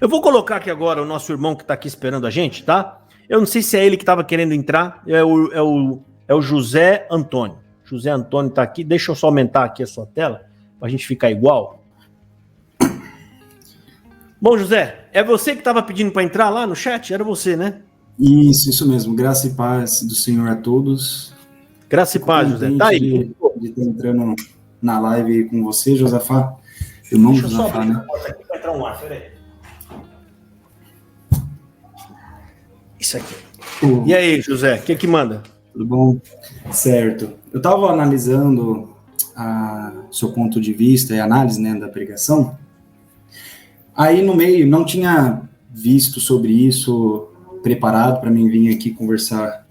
Eu vou colocar aqui agora o nosso irmão que está aqui esperando a gente, tá? Eu não sei se é ele que estava querendo entrar, é o José Antônio. José Antônio está aqui, deixa eu só aumentar aqui a sua tela, para a gente ficar igual. Bom, José, é você que estava pedindo para entrar lá no chat? Era você, né? Isso mesmo. Graça e paz do Senhor a todos. Graça e paz, José. Tá aí. De estar entrando na live com você, Josafá. Irmão Josafá, né? Aqui para entrar um ar, peraí. Isso aqui. E aí, José, o que manda? Tudo bom? Certo. Eu estava analisando seu ponto de vista e análise, né, da pregação. Aí no meio, não tinha visto sobre isso, preparado para mim vir aqui conversar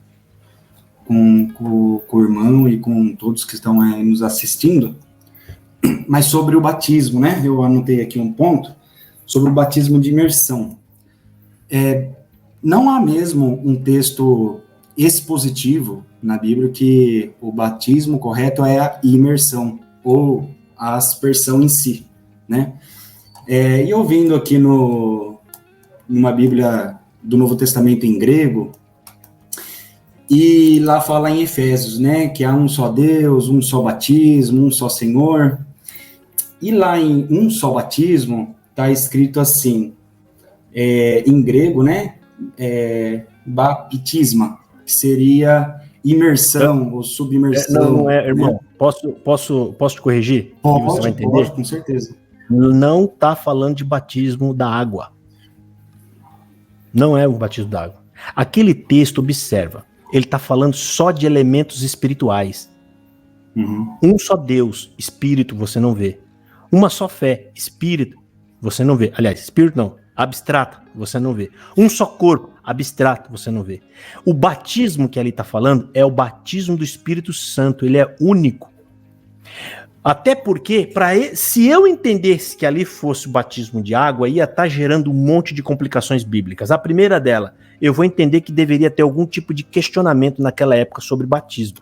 com o irmão e com todos que estão aí nos assistindo, mas sobre o batismo, né? Eu anotei aqui um ponto sobre o batismo de imersão. Não há mesmo um texto expositivo na Bíblia que o batismo correto é a imersão, ou a aspersão em si, né? E ouvindo aqui numa Bíblia do Novo Testamento em grego, e lá fala em Efésios, né, que há um só Deus, um só batismo, um só Senhor, e lá em um só batismo, está escrito assim, em grego, né, baptisma, que seria imersão ou submersão. Não é, irmão, né? Posso te corrigir? Pode, você vai entender? Pode, com certeza. Não está falando de batismo da água. Não é o batismo da água. Aquele texto, observa, ele está falando só de elementos espirituais. Uhum. Um só Deus, espírito, você não vê. Uma só fé, espírito, você não vê. Aliás, espírito não, abstrato, você não vê. Um só corpo, abstrato, você não vê. O batismo que ali está falando é o batismo do Espírito Santo, ele é único. Até porque, se eu entendesse que ali fosse o batismo de água, ia estar gerando um monte de complicações bíblicas. A primeira dela, eu vou entender que deveria ter algum tipo de questionamento naquela época sobre batismo.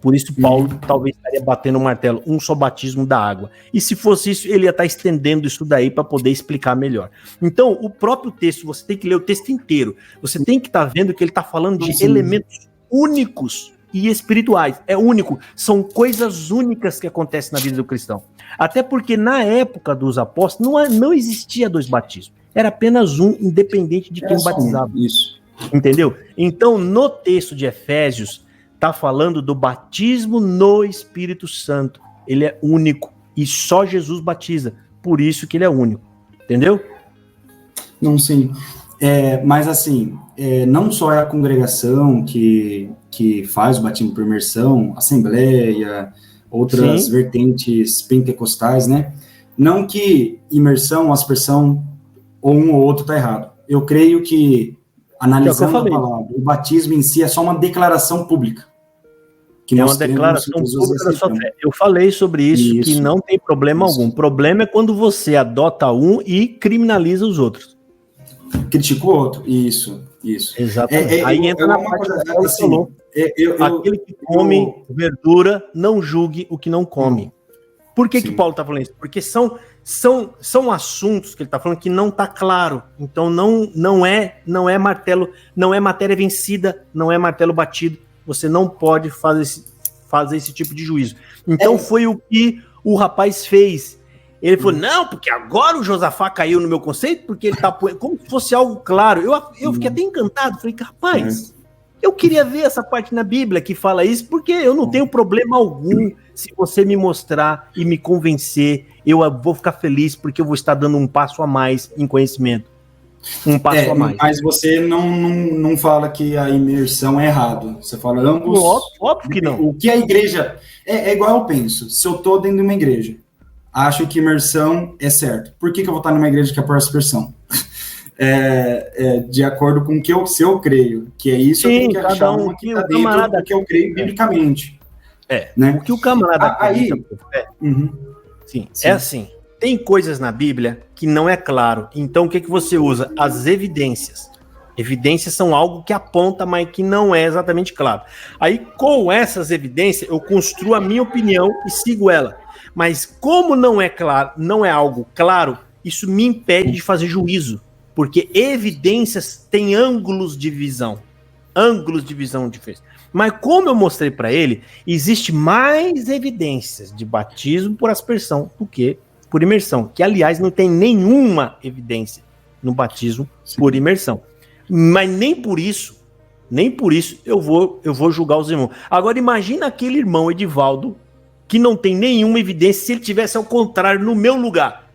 Por isso, Paulo talvez estaria batendo o martelo, um só batismo da água. E se fosse isso, ele ia estar estendendo isso daí para poder explicar melhor. Então, o próprio texto, você tem que ler o texto inteiro. Você tem que estar vendo que ele está falando de elementos únicos e espirituais. É único. São coisas únicas que acontecem na vida do cristão. Até porque na época dos apóstolos não existia dois batismos. Era apenas um, independente de quem batizava. Isso. Entendeu? Então, no texto de Efésios, está falando do batismo no Espírito Santo. Ele é único. E só Jesus batiza. Por isso que ele é único. Entendeu? Não, sim. Mas assim, não só é a congregação que faz o batismo por imersão, assembleia, outras vertentes pentecostais, né? Não que imersão, aspersão, ou um ou outro está errado. Eu creio que, analisando a palavra, o batismo em si é só uma declaração pública. É uma declaração pública da sua fé. Eu falei sobre isso, que não tem problema algum. O problema é quando você adota um e criminaliza os outros. Critica o outro, isso. Exatamente. Aí entra na parte que Paulo falou. Aquele que come verdura, não julgue o que não come. Por que Paulo está falando isso? Porque são assuntos que ele está falando que não está claro. Então não é martelo, não é matéria vencida, não é martelo batido. Você não pode fazer esse tipo de juízo. Então foi o que o rapaz fez. Ele falou, não, porque agora o Josafá caiu no meu conceito, porque ele tá como se fosse algo claro. Eu fiquei até encantado. Falei, rapaz, eu queria ver essa parte na Bíblia que fala isso, porque eu não tenho problema algum se você me mostrar e me convencer. Eu vou ficar feliz, porque eu vou estar dando um passo a mais em conhecimento. Um passo a mais. Mas você não fala que a imersão é errado. Você fala ambos. Óbvio que não. O que a igreja... É igual eu penso. Se eu tô dentro de uma igreja, acho que imersão é certo. Por que eu vou estar numa igreja que é por aspersão? De acordo com o que eu creio. Que é isso, eu tenho que achar uma que está dentro do que eu creio biblicamente. Né? O que o camarada acredita por fé... Sim. É assim. Tem coisas na Bíblia que não é claro. Então, o que você usa? As evidências. Evidências são algo que aponta, mas que não é exatamente claro. Aí, com essas evidências, eu construo a minha opinião e sigo ela. Mas como não é claro, não é algo claro, isso me impede de fazer juízo, porque evidências têm ângulos de visão diferentes. Mas como eu mostrei para ele, existe mais evidências de batismo por aspersão do que por imersão, que aliás não tem nenhuma evidência no batismo por imersão. Mas nem por isso eu vou julgar os irmãos. Agora imagina aquele irmão Edivaldo que não tem nenhuma evidência, se ele tivesse ao contrário no meu lugar.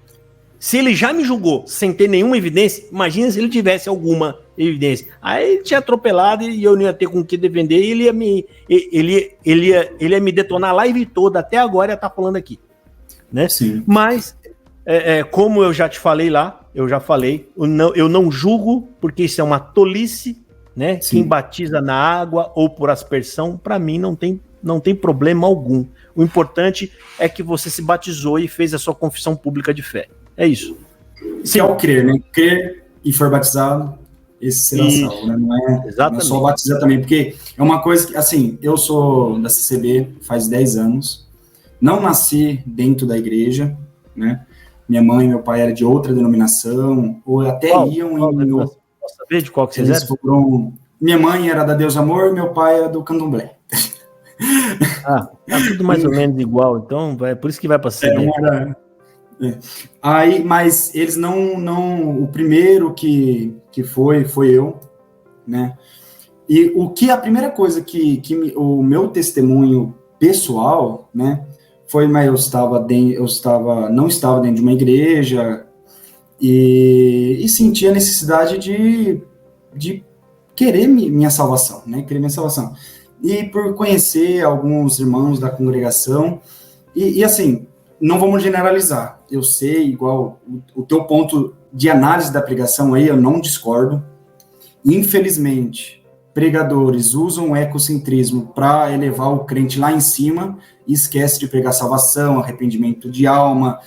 Se ele já me julgou sem ter nenhuma evidência, imagina se ele tivesse alguma evidência. Aí ele tinha atropelado e eu não ia ter com o que defender, e ele ia me detonar a live toda, até agora ia estar falando aqui. Né? Sim. Mas, como eu já te falei lá, eu não julgo, porque isso é uma tolice, né? Sim. Quem batiza na água ou por aspersão, para mim não tem problema algum. O importante é que você se batizou e fez a sua confissão pública de fé. É isso. Sim. É o crer, né? Crer e for batizado, esse será salvo, né? Não é só batizar também, porque é uma coisa que, assim, eu sou da CCB faz 10 anos, não nasci dentro da igreja, né? Minha mãe e meu pai eram de outra denominação, ou até iam em... Posso saber de qual que vocês eram? Minha mãe era da Deus Amor e meu pai era do Candomblé. Tá tudo mais ou menos igual, então é por isso que vai para CCB. Aí, mas eles não o primeiro que foi eu, né? E a primeira coisa que o meu testemunho pessoal, né, foi, mas não estava dentro de uma igreja e sentia a necessidade de querer minha salvação, né? Querer minha salvação. E por conhecer alguns irmãos da congregação e assim, não vamos generalizar. Eu sei, igual o teu ponto de análise da pregação aí, eu não discordo. Infelizmente, pregadores usam o ecocentrismo para elevar o crente lá em cima e esquece de pregar salvação, arrependimento de alma,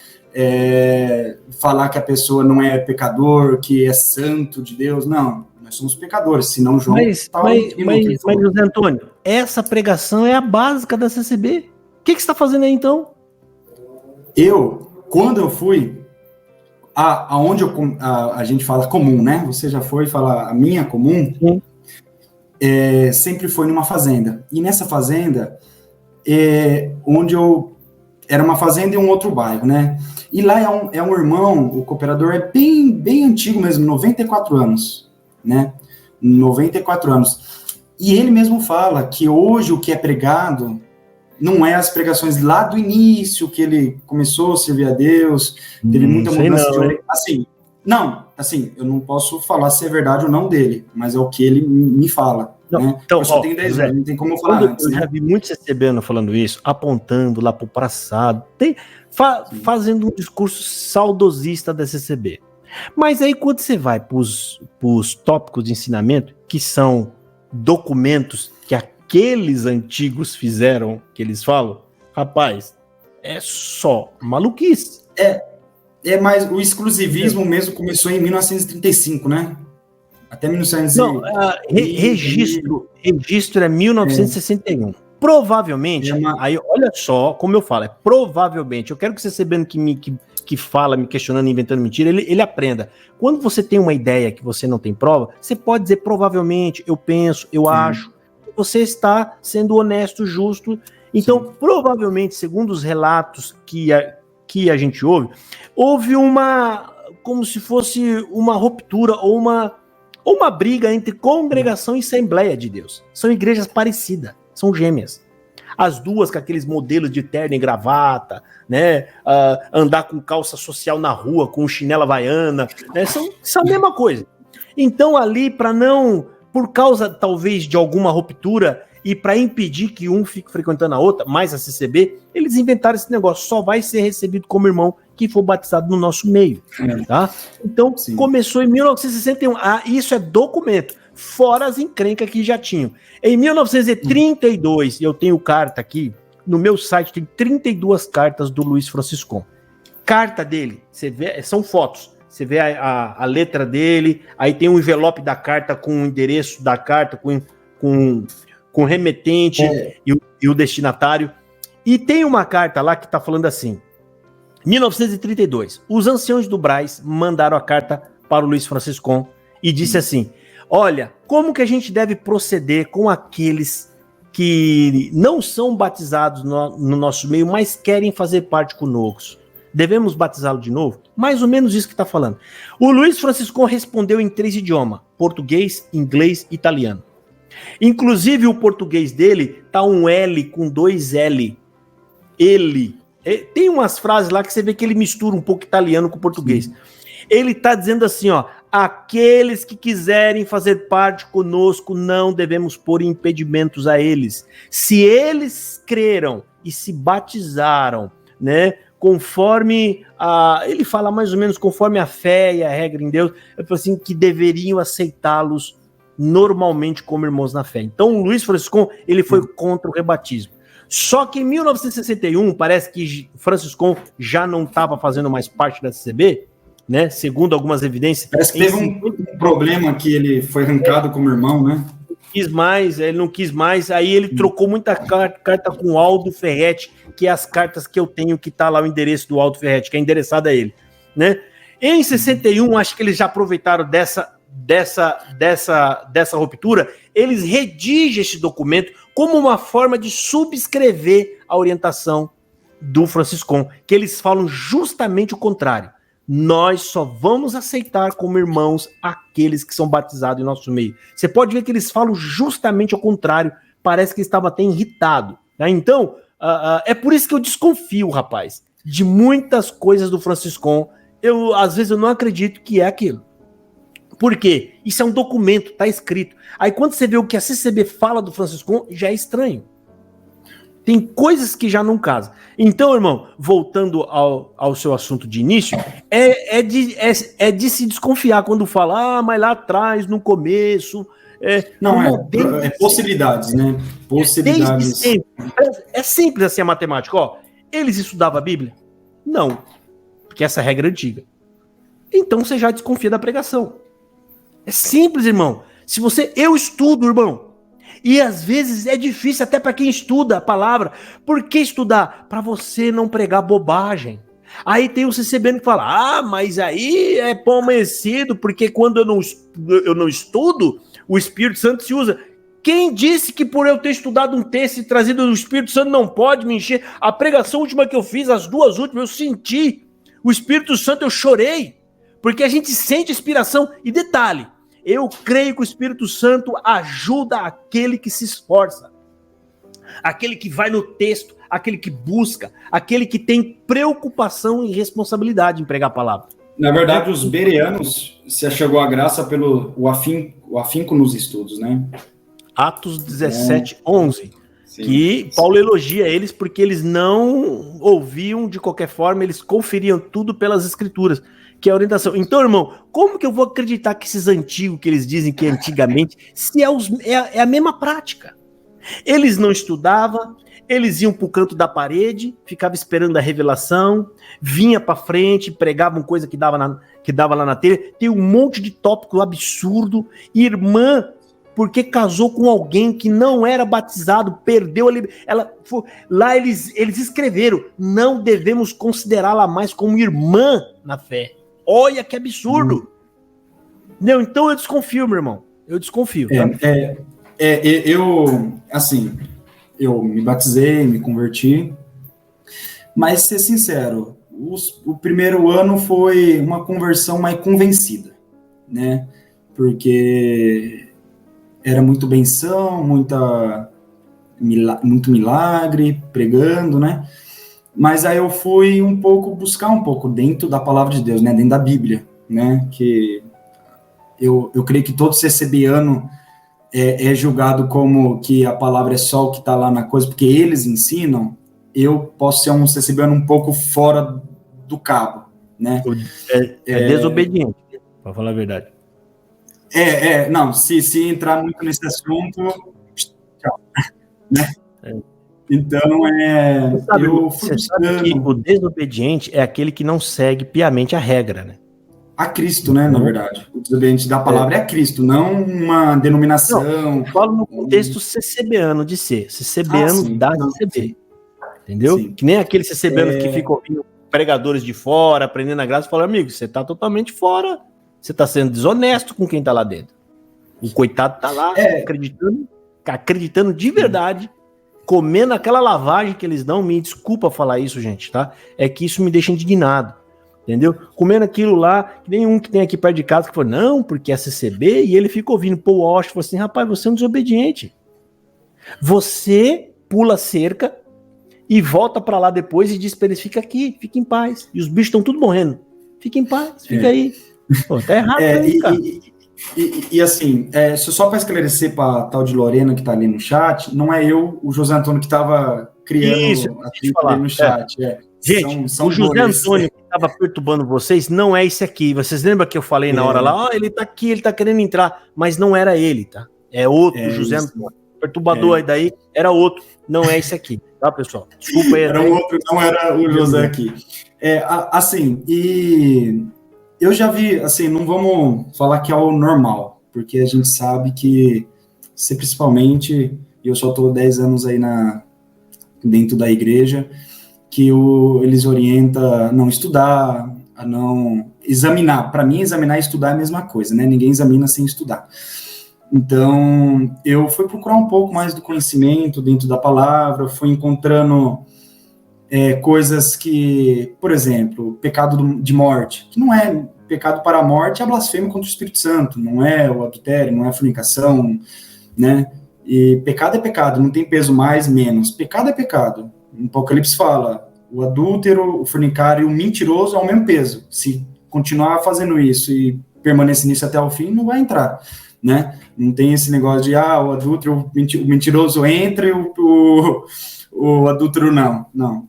falar que a pessoa não é pecador, que é santo de Deus. Não, nós somos pecadores, senão João... Mas José Antônio, essa pregação é a básica da CCB. O que você está fazendo aí, então? Quando eu fui, aonde a gente fala comum, né? Você já foi falar a minha comum, sempre foi numa fazenda. E nessa fazenda, onde era uma fazenda e um outro bairro, né? E lá é um irmão, o cooperador é bem, bem antigo mesmo, 94 anos, né? 94 anos. E ele mesmo fala que hoje o que é pregado não é as pregações lá do início, que ele começou a servir a Deus, teve muita mudança de orelha. Assim, eu não posso falar se é verdade ou não dele, mas é o que ele me fala. Não, né? Então, eu só tenho 10 anos, não tem como eu falar antes. Eu já vi muitos CCBano falando isso, apontando lá pro passado, fazendo um discurso saudosista da CCB. Mas aí quando você vai pros tópicos de ensinamento, que são documentos que aqueles antigos fizeram, que eles falam, rapaz, é só maluquice. Mas o exclusivismo mesmo começou em 1935, né? Até 1961. Não, registro é 1961. Provavelmente, aí olha só como eu falo, provavelmente, eu quero que você sabendo que fala, me questionando, inventando mentira, ele aprenda. Quando você tem uma ideia que você não tem prova, você pode dizer provavelmente, eu penso, eu acho. Você está sendo honesto, justo. Então, provavelmente, segundo os relatos que a gente houve como se fosse uma ruptura ou uma briga entre congregação e Assembleia de Deus. São igrejas parecidas, são gêmeas. As duas com aqueles modelos de terno e gravata, né? Andar com calça social na rua, com chinela havaiana, né? São a mesma coisa. Então, ali, por causa, talvez, de alguma ruptura e para impedir que um fique frequentando a outra, mais a CCB, eles inventaram esse negócio. Só vai ser recebido como irmão que for batizado no nosso meio. Tá? Então, começou em 1961. Isso é documento. Fora as encrencas que já tinham. Em 1932, eu tenho carta aqui, no meu site tem 32 cartas do Luiz Franciscon. Carta dele, você vê, são fotos. Você vê a letra dele, aí tem um envelope da carta com o endereço da carta, com o remetente e o destinatário. E tem uma carta lá que está falando assim, 1932, os anciões do Brás mandaram a carta para o Luiz Franciscon e disse assim: olha, como que a gente deve proceder com aqueles que não são batizados no nosso meio, mas querem fazer parte conosco? Devemos batizá-lo de novo? Mais ou menos isso que está falando. O Luiz Franciscon respondeu em 3 idiomas: português, inglês e italiano. Inclusive o português dele tá um L com 2 L. Ele. Tem umas frases lá que você vê que ele mistura um pouco italiano com português. Sim. Ele tá dizendo assim, ó: aqueles que quiserem fazer parte conosco, não devemos pôr impedimentos a eles. Se eles creram e se batizaram, né, conforme ele fala mais ou menos conforme a fé e a regra em Deus, eu falo assim, que deveriam aceitá-los normalmente como irmãos na fé. Então o Luiz Franciscon, ele foi contra o rebatismo. Só que em 1961, parece que Franciscon já não estava fazendo mais parte da CCB, né? Segundo algumas evidências. Parece que teve um problema que ele foi arrancado como irmão, né? Ele não quis mais, aí ele trocou muita carta com o Aldo Ferretti, que é as cartas que eu tenho, que tá lá o endereço do Aldo Ferretti, que é endereçado a ele, né? Em 61, acho que eles já aproveitaram dessa ruptura, eles redigem esse documento como uma forma de subscrever a orientação do Franciscon, que eles falam justamente o contrário. Nós só vamos aceitar como irmãos aqueles que são batizados em nosso meio. Você pode ver que eles falam justamente ao contrário, parece que estava até irritado. Tá? Então, é por isso que eu desconfio, rapaz, de muitas coisas do Franciscon. Às vezes eu não acredito que é aquilo. Por quê? Isso é um documento, tá escrito. Aí quando você vê o que a CCB fala do Franciscon, já é estranho. Tem coisas que já não casam. Então, irmão, voltando ao seu assunto de início, é de se desconfiar quando fala, mas lá atrás, no começo... possibilidades, né? Possibilidades. Sempre. É simples assim a matemática, ó. Eles estudavam a Bíblia? Não, porque essa regra é antiga. Então você já desconfia da pregação. É simples, irmão. Eu estudo, irmão. E às vezes é difícil até para quem estuda a palavra. Por que estudar? Para você não pregar bobagem. Aí tem o CCBN que fala, mas aí é pão amanhecido, porque quando eu não estudo, o Espírito Santo se usa. Quem disse que por eu ter estudado um texto e trazido o Espírito Santo não pode me encher? A pregação última que eu fiz, as 2 últimas, eu senti. O Espírito Santo, eu chorei. Porque a gente sente inspiração. E detalhe, eu creio que o Espírito Santo ajuda aquele que se esforça. Aquele que vai no texto, aquele que busca, aquele que tem preocupação e responsabilidade em pregar a palavra. Na verdade, os bereanos se chegou a graça pelo o afinco nos estudos, né? Atos 17, 11. Sim. Que Paulo elogia eles porque eles não ouviam de qualquer forma, eles conferiam tudo pelas escrituras, que é a orientação. Então, irmão, como que eu vou acreditar que esses antigos que eles dizem que é antigamente, se é a mesma prática? Eles não estudavam, eles iam pro canto da parede, ficavam esperando a revelação, vinha para frente, pregavam coisa que dava lá na telha. Tem um monte de tópico absurdo. Irmã, porque casou com alguém que não era batizado, perdeu a liberdade. Lá eles escreveram, não devemos considerá-la mais como irmã na fé. Olha que absurdo. Não, então eu desconfio, meu irmão. Eu desconfio. Tá? Eu me batizei, me converti, mas, ser sincero, o primeiro ano foi uma conversão mais convencida, né? Porque era muito benção, muito milagre, pregando, né? Mas aí eu fui buscar um pouco dentro da palavra de Deus, né? Dentro da Bíblia, né? Que eu creio que todo CCBiano é julgado como que a palavra é só o que está lá na coisa, porque eles ensinam. Eu posso ser um CCBiano um pouco fora do cabo, né? Desobediente, para falar a verdade. Não, se entrar muito nesse assunto, tchau, né? Então, Você sabe que o desobediente é aquele que não segue piamente a regra, né? A Cristo, né, na verdade. O desobediente da palavra é a Cristo, não uma denominação. Não, eu falo no contexto CCBiano de ser. CCBiano da CCB. Entendeu? Sim. Que nem aquele CCBiano que fica ouvindo pregadores de fora, aprendendo a graça, e falam, amigo, você tá totalmente fora, você tá sendo desonesto com quem tá lá dentro. O coitado tá lá, acreditando de verdade, comendo aquela lavagem que eles dão, me desculpa falar isso, gente, tá? É que isso me deixa indignado, entendeu? Comendo aquilo lá, que nem um que tem aqui perto de casa que falou, não, porque é CCB, e ele fica ouvindo Paul Washer, falou assim, rapaz, você é um desobediente. Você pula cerca e volta pra lá depois e diz pra eles, fica aqui, fica em paz. E os bichos estão tudo morrendo. Fica em paz, fica aí. Pô, tá errado aí, cara. E assim, só para esclarecer para tal de Lorena que tá ali no chat, não é eu, o José Antônio, que estava criando ali no chat. Gente, o José Antônio que estava perturbando vocês não é esse aqui. Vocês lembram que eu falei na hora lá? Ele tá aqui, ele tá querendo entrar, mas não era ele, tá? É outro José Antônio. O perturbador aí daí era outro, não é esse aqui, tá, pessoal? Desculpa aí. Era outro, não era o José aqui. Assim, e eu já vi, assim, não vamos falar que é o normal, porque a gente sabe que você principalmente, eu só estou 10 anos aí dentro da igreja, que eles orientam a não estudar, a não examinar. Para mim, examinar e estudar é a mesma coisa, né? Ninguém examina sem estudar. Então, eu fui procurar um pouco mais do conhecimento dentro da palavra, fui encontrando coisas que, por exemplo, pecado de morte, que não é pecado para a morte, é blasfêmia contra o Espírito Santo, não é o adultério, não é a fornicação, né? E pecado é pecado, não tem peso mais, menos. Pecado é pecado. O Apocalipse fala, o adúltero, o fornicário e o mentiroso é o mesmo peso. Se continuar fazendo isso e permanecer nisso até o fim, não vai entrar, né? Não tem esse negócio de, o adúltero, o mentiroso entra e o adúltero não. Não,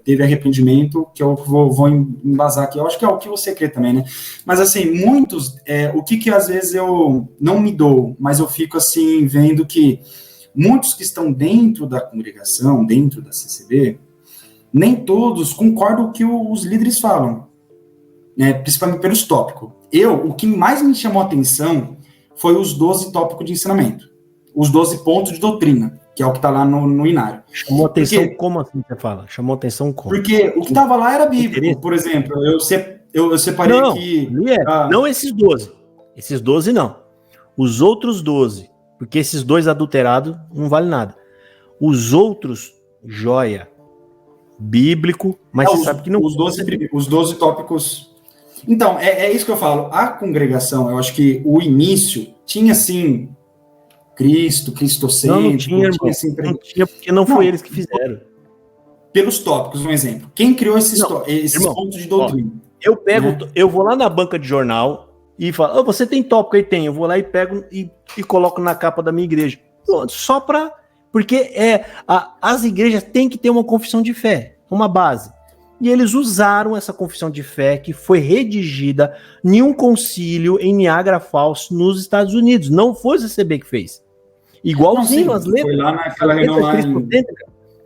teve arrependimento, que eu vou embasar aqui. Eu acho que é o que você crê também, né? Mas, assim, muitos, o que às vezes eu não me dou, mas eu fico, assim, vendo que muitos que estão dentro da congregação, dentro da CCB, nem todos concordam com o que os líderes falam, né? Principalmente pelos tópicos. O que mais me chamou a atenção foi os 12 tópicos de ensinamento, os 12 pontos de doutrina, que é o que está lá no Inário. Chamou atenção como assim você fala? Chamou atenção como? Porque o que estava lá era bíblico. Por exemplo, eu separei aqui... Não esses 12. Esses 12 não. Os outros 12. Porque esses 2 adulterados não vale nada. Os outros, joia. Bíblico, mas você sabe que não... Os 12 tópicos... Então, é isso que eu falo. A congregação, eu acho que o início tinha, assim... Cristocêntrico. Não tinha, não tinha, porque não foi eles que fizeram. Pelos tópicos, um exemplo. Quem criou esses pontos de doutrina? Eu vou lá na banca de jornal e falo, você tem tópico aí? Tem. Eu vou lá e pego e coloco na capa da minha igreja. Pronto, só para... Porque as igrejas têm que ter uma confissão de fé, uma base. E eles usaram essa confissão de fé que foi redigida em um concílio em Niagara Falls, nos Estados Unidos. Não foi o CCB que fez. Igualzinho as letras. Foi lá naquela reunião.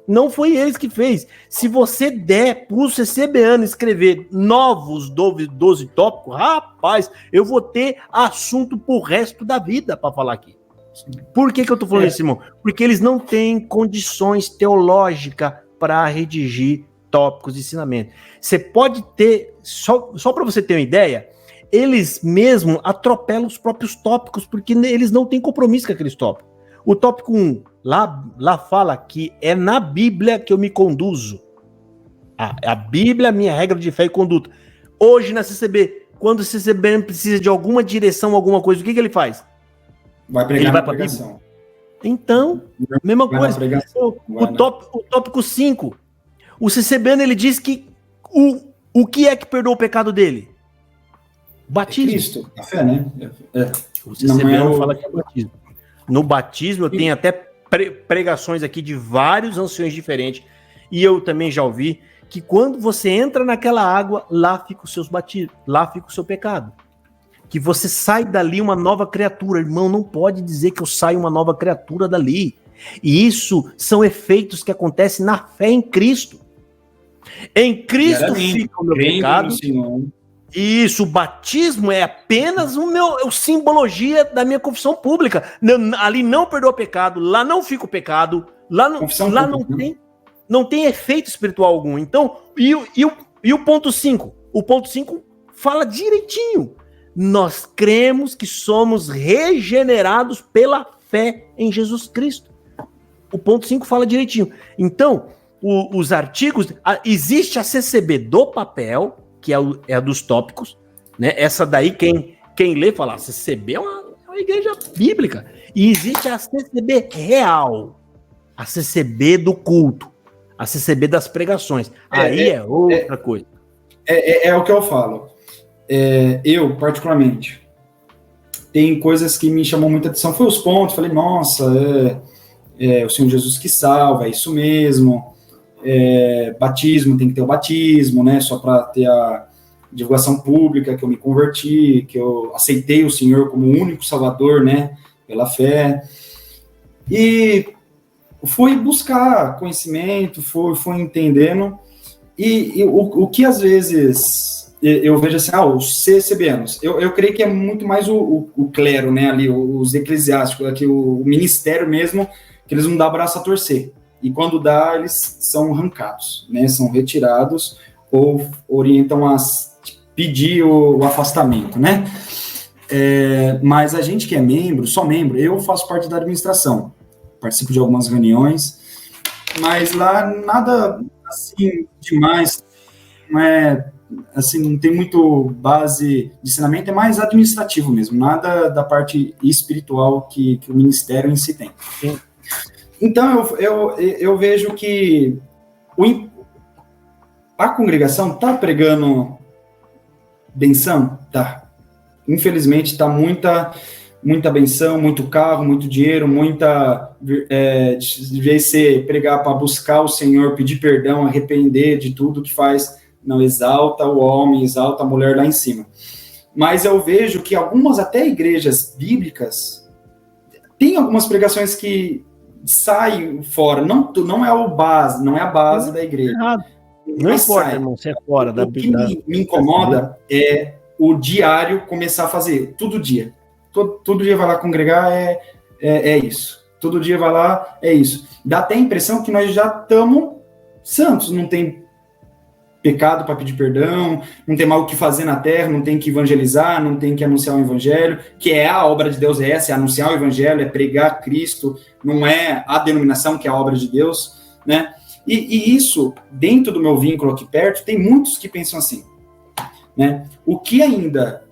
Não foi eles que fez. Se você der para o CCBano escrever novos 12 tópicos, rapaz, eu vou ter assunto pro resto da vida para falar aqui. Por que eu tô falando isso, Simão? Porque eles não têm condições teológicas para redigir tópicos de ensinamento. Você pode ter, só para você ter uma ideia, eles mesmo atropelam os próprios tópicos, porque eles não têm compromisso com aqueles tópicos. O tópico 1, lá fala que é na Bíblia que eu me conduzo. A Bíblia é a minha regra de fé e conduta. Hoje na CCB, quando o CCB precisa de alguma direção, alguma coisa, o que ele faz? Vai pregar na pregação. Então, mesma coisa. O tópico 5, o CCBano, ele diz que o que é que perdoa o pecado dele? Batismo. Cristo, a fé, né? O CCBano fala que é batismo. No batismo, eu tenho até pregações aqui de vários anciões diferentes, e eu também já ouvi que quando você entra naquela água, lá fica os seus batismos, lá fica o seu pecado. Que você sai dali uma nova criatura. Irmão, não pode dizer que eu saio uma nova criatura dali. E isso são efeitos que acontecem na fé em Cristo. Em Cristo fica o meu pecado. Isso, o batismo é apenas simbologia da minha confissão pública. Ali não perdoa pecado, lá não fica o pecado, lá não tem efeito espiritual algum. Então, E o ponto 5? O ponto 5 fala direitinho. Nós cremos que somos regenerados pela fé em Jesus Cristo. O ponto 5 fala direitinho. Então, os artigos... Existe a CCB do papel, que é a dos tópicos, né? Essa daí, quem lê, fala, a CCB é uma igreja bíblica. E existe a CCB real, a CCB do culto, a CCB das pregações. Aí é outra coisa. É o que eu falo. Eu, particularmente, tem coisas que me chamam muita atenção. Foi os pontos, falei, nossa, o Senhor Jesus que salva, é isso mesmo. Batismo, tem que ter o batismo, né? Só para ter a divulgação pública, que eu me converti, que eu aceitei o Senhor como o único Salvador, né? Pela fé. E fui buscar conhecimento, fui entendendo. E o que às vezes eu vejo assim, os CCBanos, eu creio que é muito mais o clero, né? Ali, os eclesiásticos, aqui, o ministério mesmo, que eles não dão braço a torcer. E quando dá, eles são arrancados, né? São retirados ou orientam a pedir o afastamento, né? Mas a gente que é membro, só membro, eu faço parte da administração, participo de algumas reuniões, mas lá nada assim demais, não é assim, não tem muito base de ensinamento, é mais administrativo mesmo, nada da parte espiritual que o ministério em si tem. Sim. Então eu vejo que a congregação está pregando benção? Tá. Infelizmente está muita benção, muito carro, muito dinheiro, de vez você pregar para buscar o Senhor, pedir perdão, arrepender de tudo que faz, não exalta o homem, exalta a mulher lá em cima. Mas eu vejo que algumas até igrejas bíblicas tem algumas pregações que saem fora, não é a base da igreja. Não importa, irmão, se é fora da Bíblia. O que me incomoda é o diário começar a fazer, todo dia. Todo dia vai lá congregar, é isso. Todo dia vai lá, é isso. Dá até a impressão que nós já estamos santos, não tem pecado para pedir perdão, não tem mal o que fazer na terra, não tem que evangelizar, não tem que anunciar o evangelho, que é a obra de Deus, é anunciar o evangelho, é pregar Cristo, não é a denominação que é a obra de Deus, né? E isso, dentro do meu vínculo aqui perto, tem muitos que pensam assim, né? O que ainda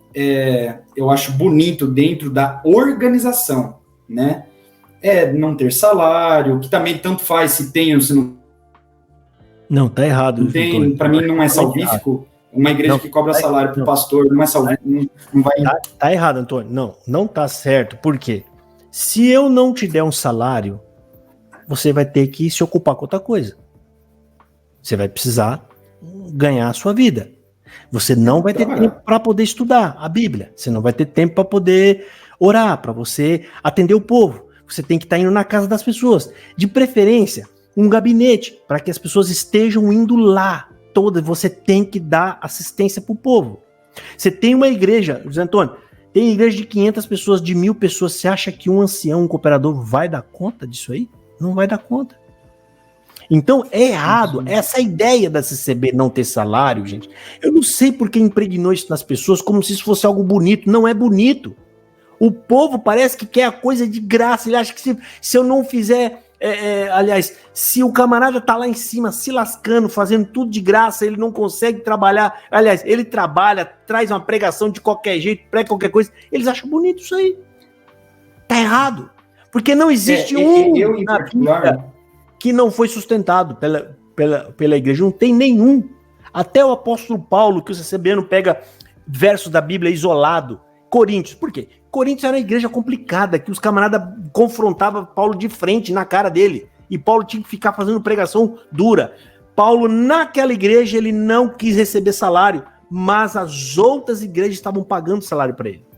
eu acho bonito dentro da organização, né? É não ter salário, que também tanto faz se tem ou se não. Não, tá errado. Para mim não é salvífico. Uma igreja que cobra salário para o pastor não é salvífico. Não vai. Tá errado, Antônio. Não tá certo. Por quê? Se eu não te der um salário, você vai ter que se ocupar com outra coisa. Você vai precisar ganhar a sua vida. Você não vai ter tempo para poder estudar a Bíblia. Você não vai ter tempo para poder orar, para você atender o povo. Você tem que estar indo na casa das pessoas. De preferência, um gabinete, para que as pessoas estejam indo lá. Você tem que dar assistência para o povo. Você tem uma igreja, José Antônio, tem igreja de 500 pessoas, de 1000 pessoas. Você acha que um ancião, um cooperador vai dar conta disso aí? Não vai dar conta. Então, é errado. Essa ideia da CCB não ter salário, gente, eu não sei por que impregnou isso nas pessoas como se isso fosse algo bonito. Não é bonito. O povo parece que quer a coisa de graça. Ele acha que se eu não fizer... aliás, se o camarada tá lá em cima se lascando, fazendo tudo de graça, ele não consegue trabalhar. Aliás, ele trabalha, traz uma pregação de qualquer jeito, prega qualquer coisa. Eles acham bonito isso aí. Tá errado. Porque não existe eu, em particular, que não foi sustentado pela igreja. Não tem nenhum. Até o apóstolo Paulo, que o CCBano pega versos da Bíblia isolado. Coríntios, por quê? Coríntios era uma igreja complicada, que os camaradas confrontavam Paulo de frente, na cara dele. E Paulo tinha que ficar fazendo pregação dura. Paulo, naquela igreja, ele não quis receber salário, mas as outras igrejas estavam pagando salário para ele.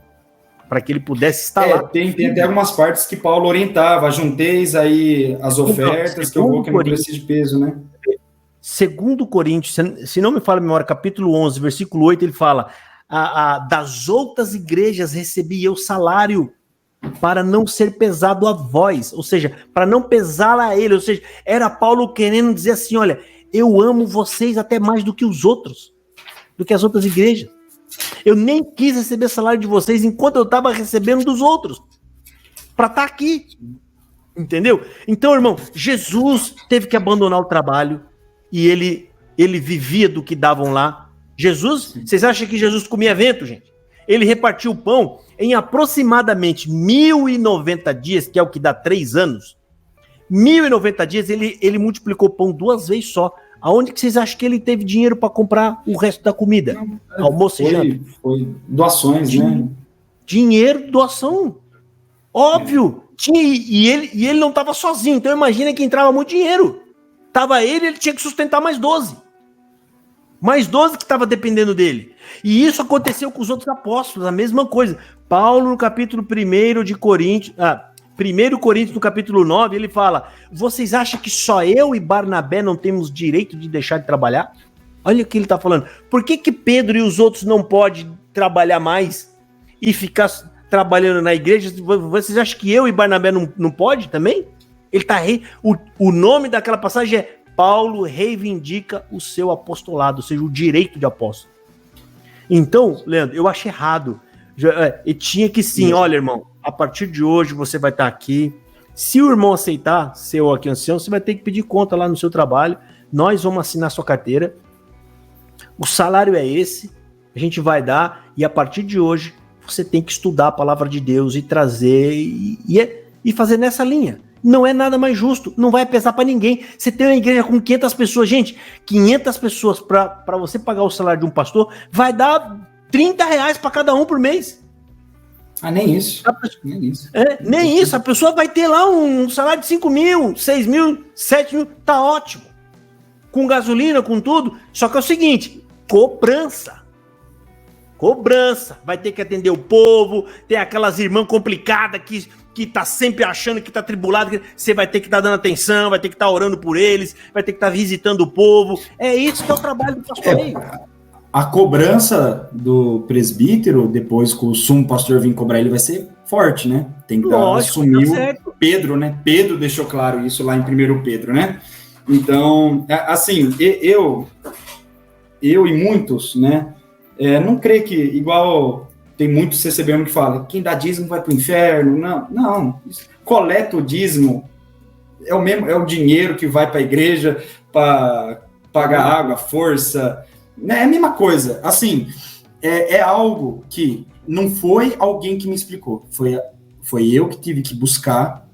Para que ele pudesse estar lá. Tem até algumas partes que Paulo orientava, junteis aí as ofertas, que eu vou que não precisa de peso, né? Segundo Coríntios, se não me falha a memória, capítulo 11, versículo 8, ele fala... das outras igrejas recebi eu salário para não ser pesado a vós, ou seja, para não pesar a ele, ou seja, era Paulo querendo dizer assim, olha, eu amo vocês até mais do que os outros, do que as outras igrejas. Eu nem quis receber salário de vocês enquanto eu estava recebendo dos outros, para estar aqui. Entendeu? Então, irmão, Jesus teve que abandonar o trabalho e ele vivia do que davam lá. Jesus, vocês acham que Jesus comia vento, gente? Ele repartiu o pão em aproximadamente 1090 dias, que é o que dá 3 anos. 1090 dias, ele multiplicou o pão 2 vezes só. Aonde que vocês acham que ele teve dinheiro para comprar o resto da comida? Almoço e janta. Foi doações, né? Dinheiro, doação. Óbvio. E ele não estava sozinho, então imagina que entrava muito dinheiro. Tava ele tinha que sustentar mais 12. Mais 12 que estava dependendo dele. E isso aconteceu com os outros apóstolos, a mesma coisa. Paulo, no capítulo 1 de Coríntios, 1 Coríntios, no capítulo 9, ele fala: vocês acham que só eu e Barnabé não temos direito de deixar de trabalhar? Olha o que ele está falando. Por que Pedro e os outros não podem trabalhar mais e ficar trabalhando na igreja? Vocês acham que eu e Barnabé não pode também? Ele tá o nome daquela passagem é Paulo reivindica o seu apostolado, ou seja, o direito de apóstolo. Então, Leandro, eu acho errado. E tinha que sim, olha, irmão, a partir de hoje você vai estar aqui. Se o irmão aceitar ser o aqui ancião, você vai ter que pedir conta lá no seu trabalho. Nós vamos assinar sua carteira. O salário é esse, a gente vai dar, e a partir de hoje você tem que estudar a palavra de Deus e trazer e fazer nessa linha. Não é nada mais justo, não vai pesar para ninguém. Você tem uma igreja com 500 pessoas, gente, 500 pessoas para você pagar o salário de um pastor, vai dar R$30 para cada um por mês. Nem isso. Nem isso. A pessoa vai ter lá um salário de 5 mil, 6 mil, 7 mil, tá ótimo. Com gasolina, com tudo. Só que é o seguinte, cobrança. Vai ter que atender o povo, tem aquelas irmãs complicadas que tá sempre achando que tá tribulado, que você vai ter que estar dando atenção, vai ter que estar orando por eles, vai ter que estar visitando o povo. É isso que é o trabalho do pastoreio. A cobrança do presbítero, depois que o sumo pastor vir cobrar ele, vai ser forte, né? Tem que assumir o Pedro, né? Pedro deixou claro isso lá em 1 Pedro, né? Então, assim, eu e muitos, né? Não creio que, igual tem muitos CCBM que falam, quem dá dízimo vai para o inferno. Não. Coleta o dízimo, é o dinheiro que vai para a igreja para pagar água, força. É a mesma coisa. Assim, é algo que não foi alguém que me explicou. Foi eu que tive que buscar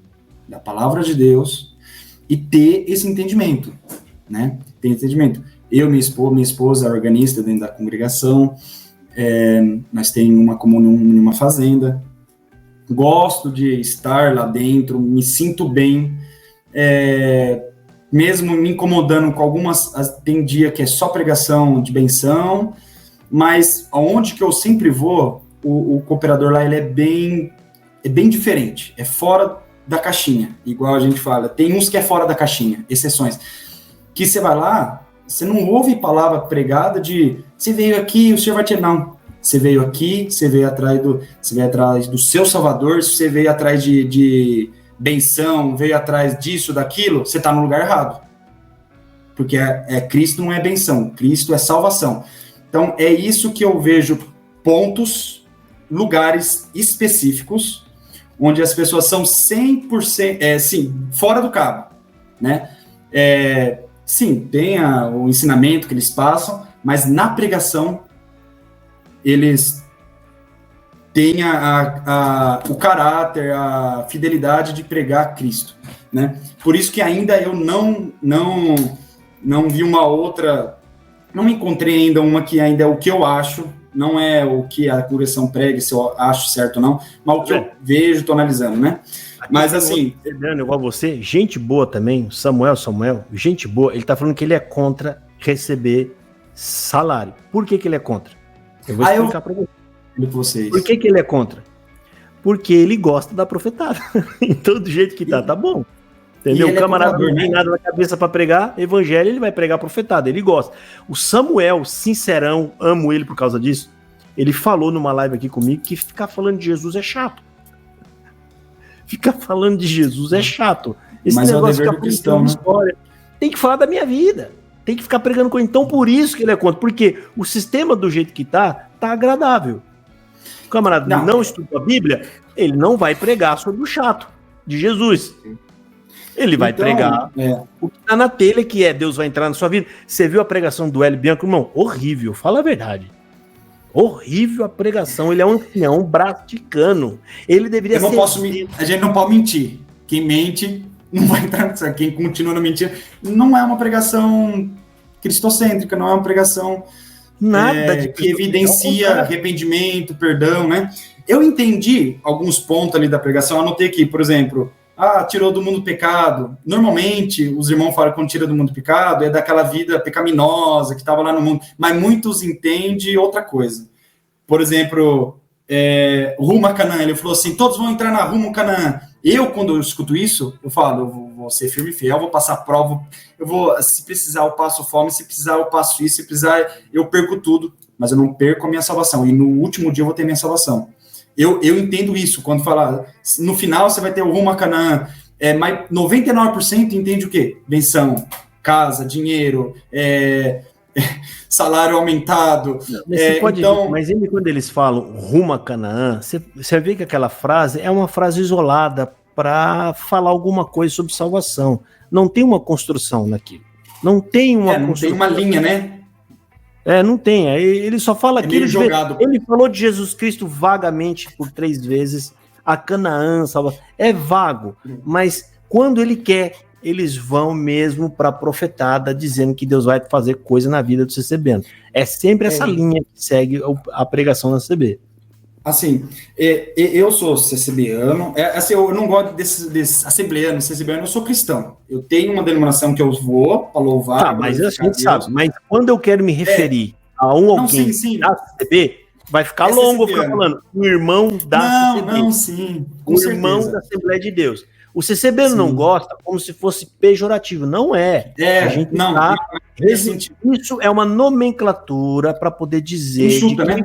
da palavra de Deus e ter esse entendimento, né? Ter entendimento. Eu, minha esposa é organista dentro da congregação, nós temos uma comunhão numa fazenda, gosto de estar lá dentro, me sinto bem, mesmo me incomodando com algumas, tem dia que é só pregação de benção, mas aonde que eu sempre vou, o cooperador lá, ele é bem diferente, é fora da caixinha, igual a gente fala, tem uns que é fora da caixinha, exceções, que você vai lá, você não ouve palavra pregada de você veio aqui, o senhor vai te... Não. Você veio aqui, você veio atrás do seu Salvador, você veio atrás de benção, veio atrás disso, daquilo, você está no lugar errado. Porque Cristo não é benção, Cristo é salvação. Então, é isso que eu vejo pontos, lugares específicos, onde as pessoas são 100%, fora do cabo, né? Sim, tem o ensinamento que eles passam, mas na pregação eles têm o caráter, a fidelidade de pregar Cristo, né? Por isso que ainda eu não vi uma outra, não encontrei ainda uma que ainda é o que eu acho, não é o que a congregação prega, se eu acho certo ou não, mas o que eu vejo, estou analisando, né? Mas assim... Igual você, gente boa também, Samuel, gente boa, ele tá falando que ele é contra receber salário. Por que ele é contra? Eu vou explicar pra vocês. Por que ele é contra? Porque ele gosta da profetada. Então, do jeito que tá bom. Entendeu? O camarada não tem nada na cabeça pra pregar evangelho, ele vai pregar profetada, ele gosta. O Samuel, sincerão, amo ele por causa disso, ele falou numa live aqui comigo que ficar falando de Jesus é chato. Ficar falando de Jesus é chato. Esse mas negócio é o dever do cristão, né? História. Tem que falar da minha vida. Tem que ficar pregando coisa. Então, por isso que ele é contra. Porque o sistema do jeito que tá agradável. O camarada não estuda a Bíblia, ele não vai pregar sobre o chato de Jesus. Ele vai pregar o que tá na telha, que é Deus vai entrar na sua vida. Você viu a pregação do Hélio Bianco, irmão? Horrível, fala a verdade. Horrível a pregação. Ele é um ancião, braço de cano. Ele deveria ser... A gente não pode mentir. Quem mente não vai entrar nisso. Quem continua na mentira. Não é uma pregação cristocêntrica, não é uma pregação que evidencia arrependimento, perdão, né? Eu entendi alguns pontos ali da pregação, anotei aqui, por exemplo, tirou do mundo pecado. Normalmente, os irmãos falam que quando tira do mundo pecado, é daquela vida pecaminosa que estava lá no mundo, mas muitos entendem outra coisa. Por exemplo, rumo a Canaã, ele falou assim, todos vão entrar na rumo a Canaã. Quando eu escuto isso, eu falo, eu vou ser firme e fiel, vou passar prova, se precisar eu passo fome, se precisar eu passo isso, se precisar eu perco tudo, mas eu não perco a minha salvação, e no último dia eu vou ter minha salvação. Eu entendo isso, quando fala, no final você vai ter o rumo a Canaã, mas 99% entende o quê? Benção, casa, dinheiro, salário aumentado. Mas quando eles falam rumo a Canaã, você vê que aquela frase é uma frase isolada para falar alguma coisa sobre salvação. Não tem uma construção naquilo. Não tem uma construção. Tem uma linha, né? Não tem. Ele só fala aquilo. Ele falou de Jesus Cristo vagamente por 3 vezes. A Canaã, salvação. É vago. Mas quando ele quer, eles vão mesmo para a profetada dizendo que Deus vai fazer coisa na vida do CCBano. É sempre essa linha que segue a pregação da CB. Assim, eu sou CCBano, assim, eu não gosto desse assembleano, CCBano, eu sou cristão. Eu tenho uma denominação que eu vou para louvar. Mas a gente sabe, mas quando eu quero me referir a alguém da CCB, vai ficar longo eu ficar falando o irmão da CCB. O irmão da Assembleia de Deus. O CCB não gosta como se fosse pejorativo. Não é. A gente isso é uma nomenclatura para poder dizer de que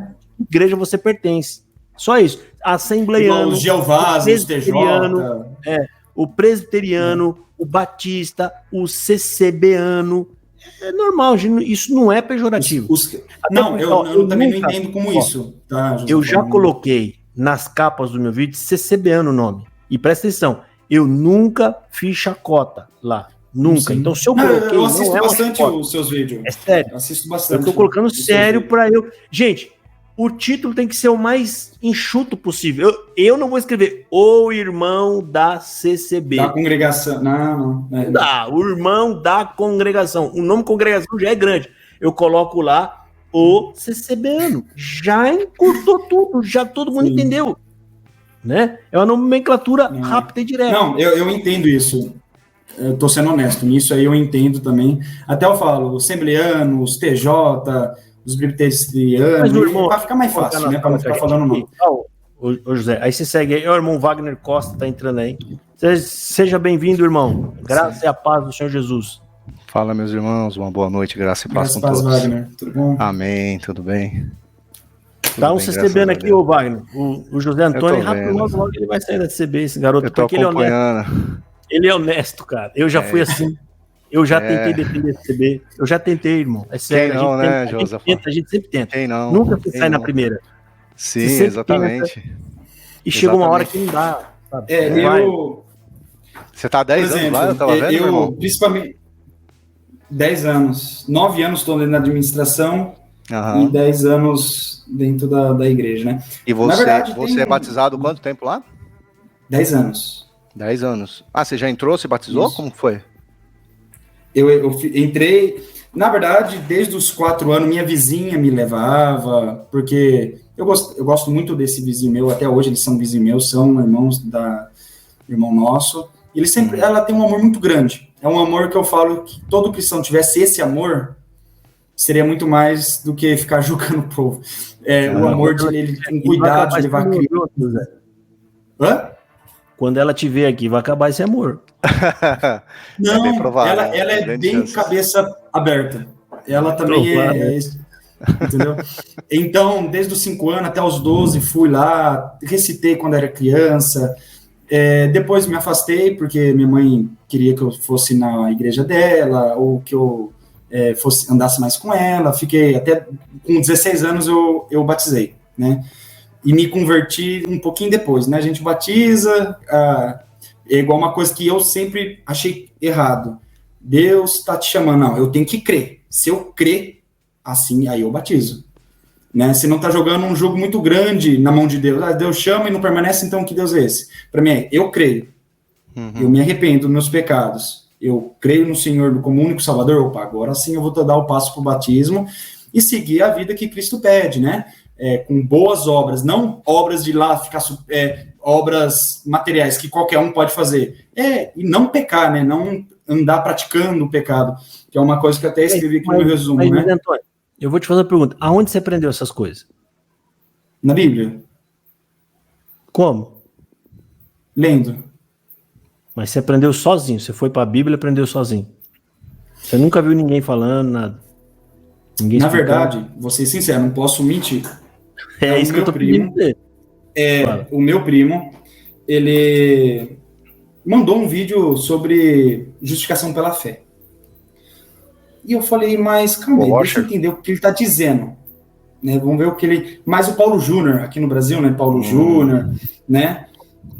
igreja você pertence. Só isso. Assembleiano, os Jeovás, os TJ. O presbiteriano, o batista, o CCBano. É normal, isso não é pejorativo. Eu também não entendo como isso. Tá, eu já coloquei nas capas do meu vídeo CCBano o nome. E presta atenção. Eu nunca fiz chacota lá. Nunca. Sim. Então, se eu coloquei... Eu assisto bastante os seus vídeos. É sério. Eu assisto bastante. Eu tô colocando sério para eu... Gente, o título tem que ser o mais enxuto possível. Eu não vou escrever o irmão da CCB. Da congregação. Não. O irmão da congregação. O nome congregação já é grande. Eu coloco lá o CCBano. Já encurtou tudo. Já todo mundo entendeu. Né? É uma nomenclatura rápida e direta. Não, eu entendo isso. Eu tô sendo honesto. Nisso aí eu entendo também. Até eu falo, os assembleanos, os TJ, os presbiterianos, para ficar mais fácil, né? Para não ficar falando não. Ô José, aí você segue aí. O irmão Wagner Costa tá entrando aí. Seja bem-vindo, irmão. Graça e a paz do Senhor Jesus. Fala, meus irmãos. Uma boa noite. Graça e paz com todos. Wagner. Tudo bom? Amém. Tudo bem? Tá um CCB aqui, ô Wagner. O José Antônio, rápido, logo ele vai sair da CCB, esse garoto, porque ele é honesto. Ele é honesto, cara. Eu já fui assim. Eu já tentei defender a CCB. Eu já tentei, irmão. É sério. A gente sempre tenta. Quem não? Nunca se sai na primeira. Sim, exatamente. E chega uma hora que não dá. Sabe? Você tá há 10 anos lá? Eu tava vendo, meu irmão? Principalmente 10 anos. 9 anos estou dentro da administração. E 10 anos dentro da igreja, né? E você é batizado quanto tempo lá? 10 anos. 10 anos. Você já entrou, se batizou? Isso. Como foi? Eu entrei, na verdade, desde os 4 anos, minha vizinha me levava, porque eu gosto muito desse vizinho meu, até hoje eles são vizinhos meus, são irmão nosso, e ela tem um amor muito grande. É um amor que eu falo que todo cristão tivesse esse amor, seria muito mais do que ficar julgando o povo. O amor dele com cuidado de levar criança. Hã? Quando ela te ver aqui, vai acabar esse amor. Não, ela é bem cabeça aberta. Ela também entendeu? Então, desde os 5 anos até os 12, fui lá, recitei quando era criança. Depois me afastei, porque minha mãe queria que eu fosse na igreja dela, ou que eu andasse mais com ela. Fiquei até com 16 anos eu batizei, né? E me converti um pouquinho depois, né? A gente batiza, é igual uma coisa que eu sempre achei errado. Deus está te chamando, não, eu tenho que crer. Se eu crer, assim, aí eu batizo. Né? Se não está jogando um jogo muito grande na mão de Deus, Deus chama e não permanece, então que Deus é esse? Para mim eu creio, eu me arrependo dos meus pecados, eu creio no Senhor como único Salvador, opa, agora sim eu vou dar o passo para o batismo e seguir a vida que Cristo pede, né? Com boas obras, não obras de lá ficar obras materiais que qualquer um pode fazer, e não pecar, né? Não andar praticando o pecado, que é uma coisa que eu até escrevi aqui no resumo, né? Antônio, eu vou te fazer uma pergunta, aonde você aprendeu essas coisas? Na Bíblia. Como? Lendo. Mas você aprendeu sozinho, você foi para a Bíblia e aprendeu sozinho. Você nunca viu ninguém falando nada. Ninguém Na explicando. verdade, vou ser sincero, não posso mentir. É isso que eu tô pedindo. O meu primo, ele mandou um vídeo sobre justificação pela fé. E eu falei, mas calma aí, deixa eu entender o que ele está dizendo. Né? Vamos ver o que ele... Mas o Paulo Júnior, aqui no Brasil, né? Paulo Júnior, né?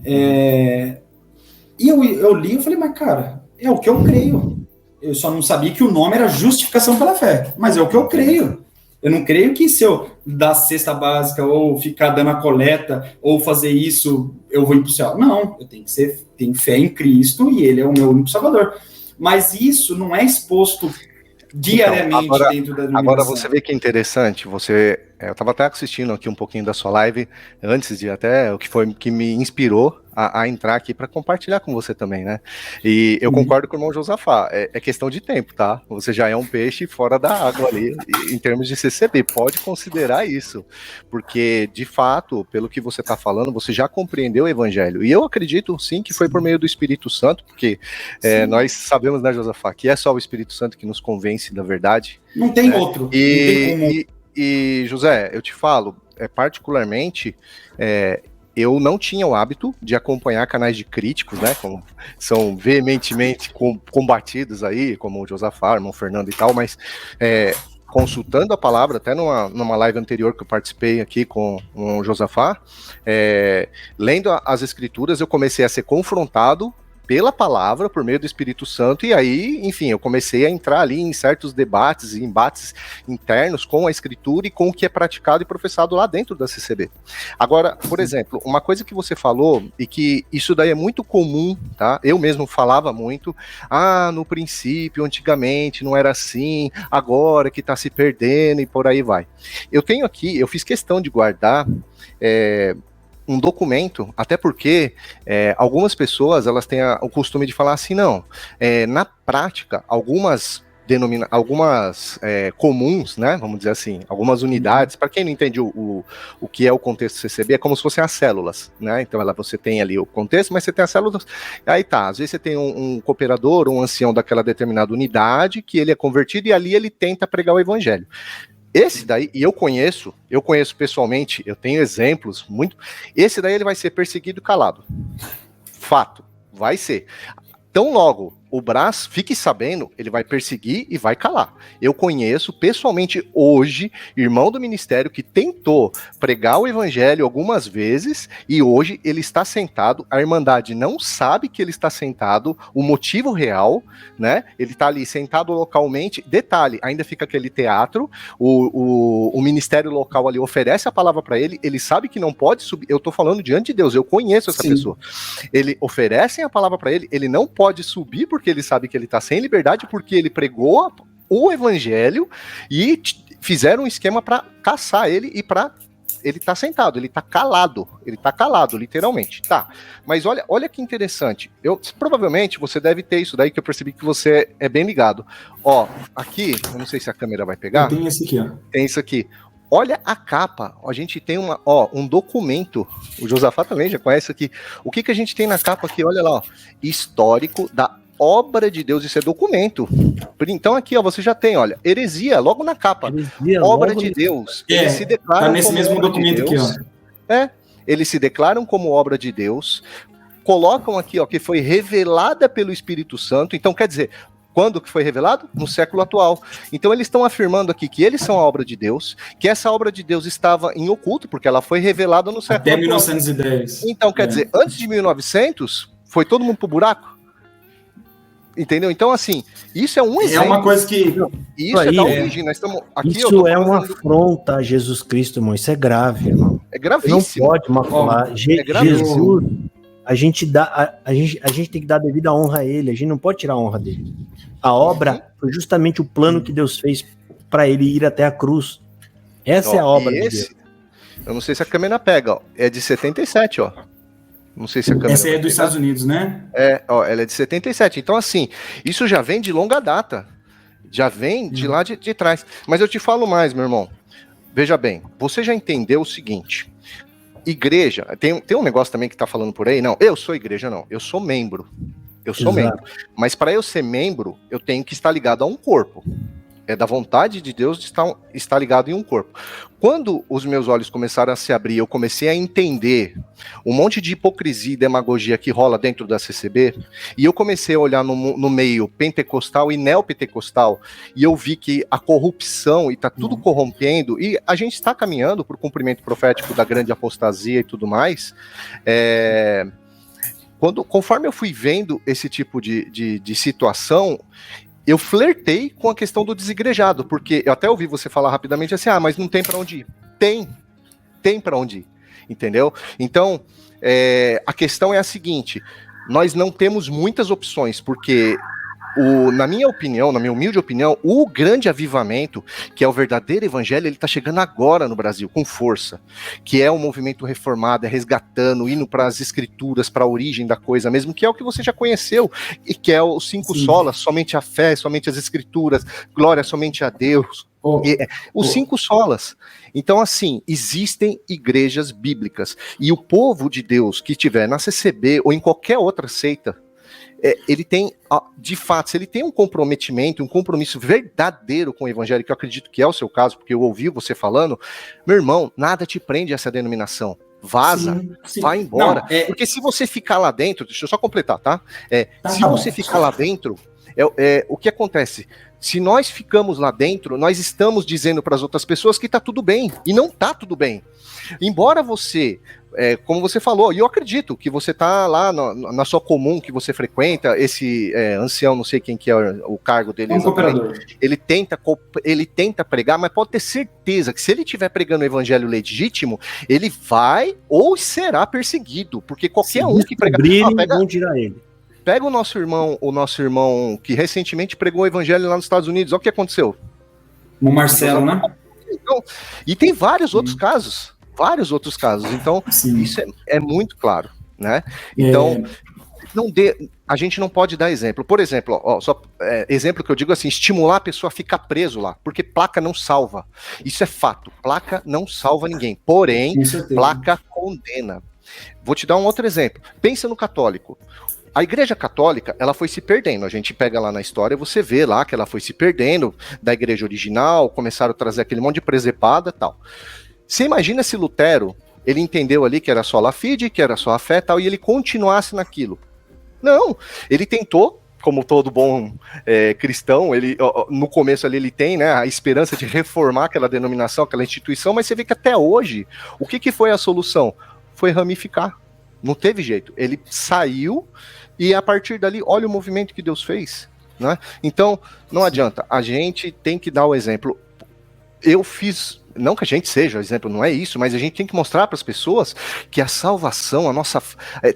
E eu li e falei, mas cara, é o que eu creio. Eu só não sabia que o nome era justificação pela fé. Mas é o que eu creio. Eu não creio que se eu dar cesta básica, ou ficar dando a coleta, ou fazer isso, eu vou ir para o céu. Não, eu tenho fé em Cristo e Ele é o meu único Salvador. Mas isso não é exposto diariamente então, dentro da denominação. Agora você vê que é interessante, eu estava até assistindo aqui um pouquinho da sua live, antes de até, o que foi que me inspirou a entrar aqui para compartilhar com você também, né? E eu concordo com o irmão Josafá, é questão de tempo, tá? Você já é um peixe fora da água ali, em termos de CCB, pode considerar isso, porque, de fato, pelo que você está falando, você já compreendeu o evangelho, e eu acredito, sim, que foi por meio do Espírito Santo, porque nós sabemos, né, Josafá, que é só o Espírito Santo que nos convence da verdade. Não tem outro. E, José, eu te falo, particularmente, eu não tinha o hábito de acompanhar canais de críticos, né, como são veementemente combatidos aí, como o Josafá, o irmão Fernando e tal, mas consultando a palavra, até numa live anterior que eu participei aqui com o Josafá, lendo as escrituras, eu comecei a ser confrontado pela palavra, por meio do Espírito Santo, e aí, enfim, eu comecei a entrar ali em certos debates e embates internos com a Escritura e com o que é praticado e professado lá dentro da CCB. Agora, por exemplo, uma coisa que você falou, e que isso daí é muito comum, tá? Eu mesmo falava muito, no princípio, antigamente, não era assim, agora que tá se perdendo e por aí vai. Eu tenho aqui, eu fiz questão de guardar um documento, até porque algumas pessoas elas têm o costume de falar assim, não, na prática, algumas comuns, né, vamos dizer assim, algumas unidades, para quem não entende o que é o contexto CCB, é como se fossem as células, né, então você tem ali o contexto, mas você tem as células, aí tá, às vezes você tem um cooperador, um ancião daquela determinada unidade, que ele é convertido e ali ele tenta pregar o evangelho. Esse daí, e eu conheço pessoalmente, eu tenho exemplos, esse daí ele vai ser perseguido calado. Fato, vai ser. Tão logo o Brás, fique sabendo, ele vai perseguir e vai calar. Eu conheço pessoalmente hoje, irmão do ministério, que tentou pregar o evangelho algumas vezes e hoje ele está sentado, a Irmandade não sabe que ele está sentado, o motivo real, né? Ele está ali sentado localmente, detalhe, ainda fica aquele teatro, o ministério local ali oferece a palavra para ele, ele sabe que não pode subir, eu estou falando diante de Deus, eu conheço essa pessoa. Ele oferecem a palavra para ele, ele não pode subir porque ele sabe que ele está sem liberdade, porque ele pregou o evangelho e fizeram um esquema para caçar ele e para ele tá sentado, ele tá calado, literalmente, tá, mas olha que interessante, provavelmente você deve ter isso daí, que eu percebi que você é bem ligado, aqui, eu não sei se a câmera vai pegar, tem esse aqui, tem isso aqui, olha a capa, a gente tem um documento, o Josafá também já conhece aqui, o que a gente tem na capa aqui, olha lá, histórico da obra de Deus, isso é documento. Então aqui, você já tem, olha, heresia, logo na capa, obra de Deus. Eles se declaram tá nesse mesmo documento aqui, eles se declaram como obra de Deus, colocam aqui, que foi revelada pelo Espírito Santo, então quer dizer, Quando que foi revelado? No século atual. Então eles estão afirmando aqui que eles são a obra de Deus, que essa obra de Deus estava em oculto, porque ela foi revelada no século até atual. 1910. Então, quer dizer, antes de 1900, foi todo mundo pro buraco? Entendeu? Então, assim, isso é um exemplo. É uma coisa que... Isso aí, é da origem. Nós estamos aqui, isso é uma afronta a Jesus Cristo, irmão. Isso é grave, irmão. É gravíssimo. Não pode macular. Jesus, a gente tem que dar devida honra a ele. A gente não pode tirar a honra dele. A obra foi justamente o plano que Deus fez para ele ir até a cruz. Essa é a obra de Deus. Eu não sei se a câmera pega, ó. É de 77, ó. Não sei se a câmera... Essa aí é dos Estados Unidos, né? Ó, ela é de 77. Então, assim, isso já vem de longa data. Já vem de lá de trás. Mas eu te falo mais, meu irmão. Veja bem, você já entendeu o seguinte. Igreja, tem um negócio também que tá falando por aí. Não, eu sou igreja, não. Eu sou membro. Eu sou membro. Mas para eu ser membro, eu tenho que estar ligado a um corpo. É da vontade de Deus de estar ligado em um corpo. Quando os meus olhos começaram a se abrir, eu comecei a entender um monte de hipocrisia e demagogia que rola dentro da CCB, e eu comecei a olhar no meio pentecostal e neopentecostal, e eu vi que a corrupção e tá tudo corrompendo, e a gente está caminhando para o cumprimento profético da grande apostasia e tudo mais. Conforme eu fui vendo esse tipo de situação, eu flertei com a questão do desigrejado, porque eu até ouvi você falar rapidamente assim, mas não tem para onde ir. Tem para onde ir, entendeu? Então, a questão é a seguinte, nós não temos muitas opções, porque na minha opinião, na minha humilde opinião, o grande avivamento, que é o verdadeiro evangelho, ele está chegando agora no Brasil, com força, que é o movimento reformado, é resgatando, indo para as escrituras, para a origem da coisa mesmo, que é o que você já conheceu, e que é os 5 solas, somente a fé, somente as escrituras, glória somente a Deus, os 5 solas. Então, assim, existem igrejas bíblicas, e o povo de Deus que estiver na CCB ou em qualquer outra seita, ele tem, de fato, se ele tem um comprometimento, um compromisso verdadeiro com o evangelho, que eu acredito que é o seu caso, porque eu ouvi você falando, meu irmão, nada te prende a essa denominação. Vaza, vai embora. Não, porque se você ficar lá dentro, deixa eu só completar, tá? Se você ficar lá dentro, o que acontece? Se nós ficamos lá dentro, nós estamos dizendo para as outras pessoas que tá tudo bem, e não tá tudo bem. Embora você... como você falou, e eu acredito que você tá lá na sua comum que você frequenta, esse ancião, não sei quem que é o cargo dele exatamente, ele tenta pregar, mas pode ter certeza que se ele estiver pregando o evangelho legítimo, ele vai ou será perseguido, porque qualquer um que pregar... vão tirar ele. Pega o nosso irmão que recentemente pregou o evangelho lá nos Estados Unidos, olha o que aconteceu. O Marcelo, né? Então, e tem vários outros casos. Então isso é muito claro, né? Então a gente não pode dar exemplo. Por exemplo, exemplo que eu digo assim, estimular a pessoa a ficar preso lá, porque placa não salva. Isso é fato, placa não salva ninguém, porém, placa condena. Vou te dar um outro exemplo. Pensa no católico. A igreja católica, ela foi se perdendo, a gente pega lá na história, você vê lá que ela foi se perdendo da igreja original, começaram a trazer aquele monte de presepada e tal. Você imagina se Lutero, ele entendeu ali que era só a fide, que era só a fé e tal, e ele continuasse naquilo. Não, ele tentou, como todo bom cristão, ele no começo ali ele tem, né, a esperança de reformar aquela denominação, aquela instituição, mas você vê que até hoje, o que foi a solução? Foi ramificar, não teve jeito, ele saiu e a partir dali, olha o movimento que Deus fez, né? Então, não adianta, a gente tem que dar o exemplo. Eu fiz, não que a gente seja o exemplo, não é isso, mas a gente tem que mostrar para as pessoas que a salvação, a nossa,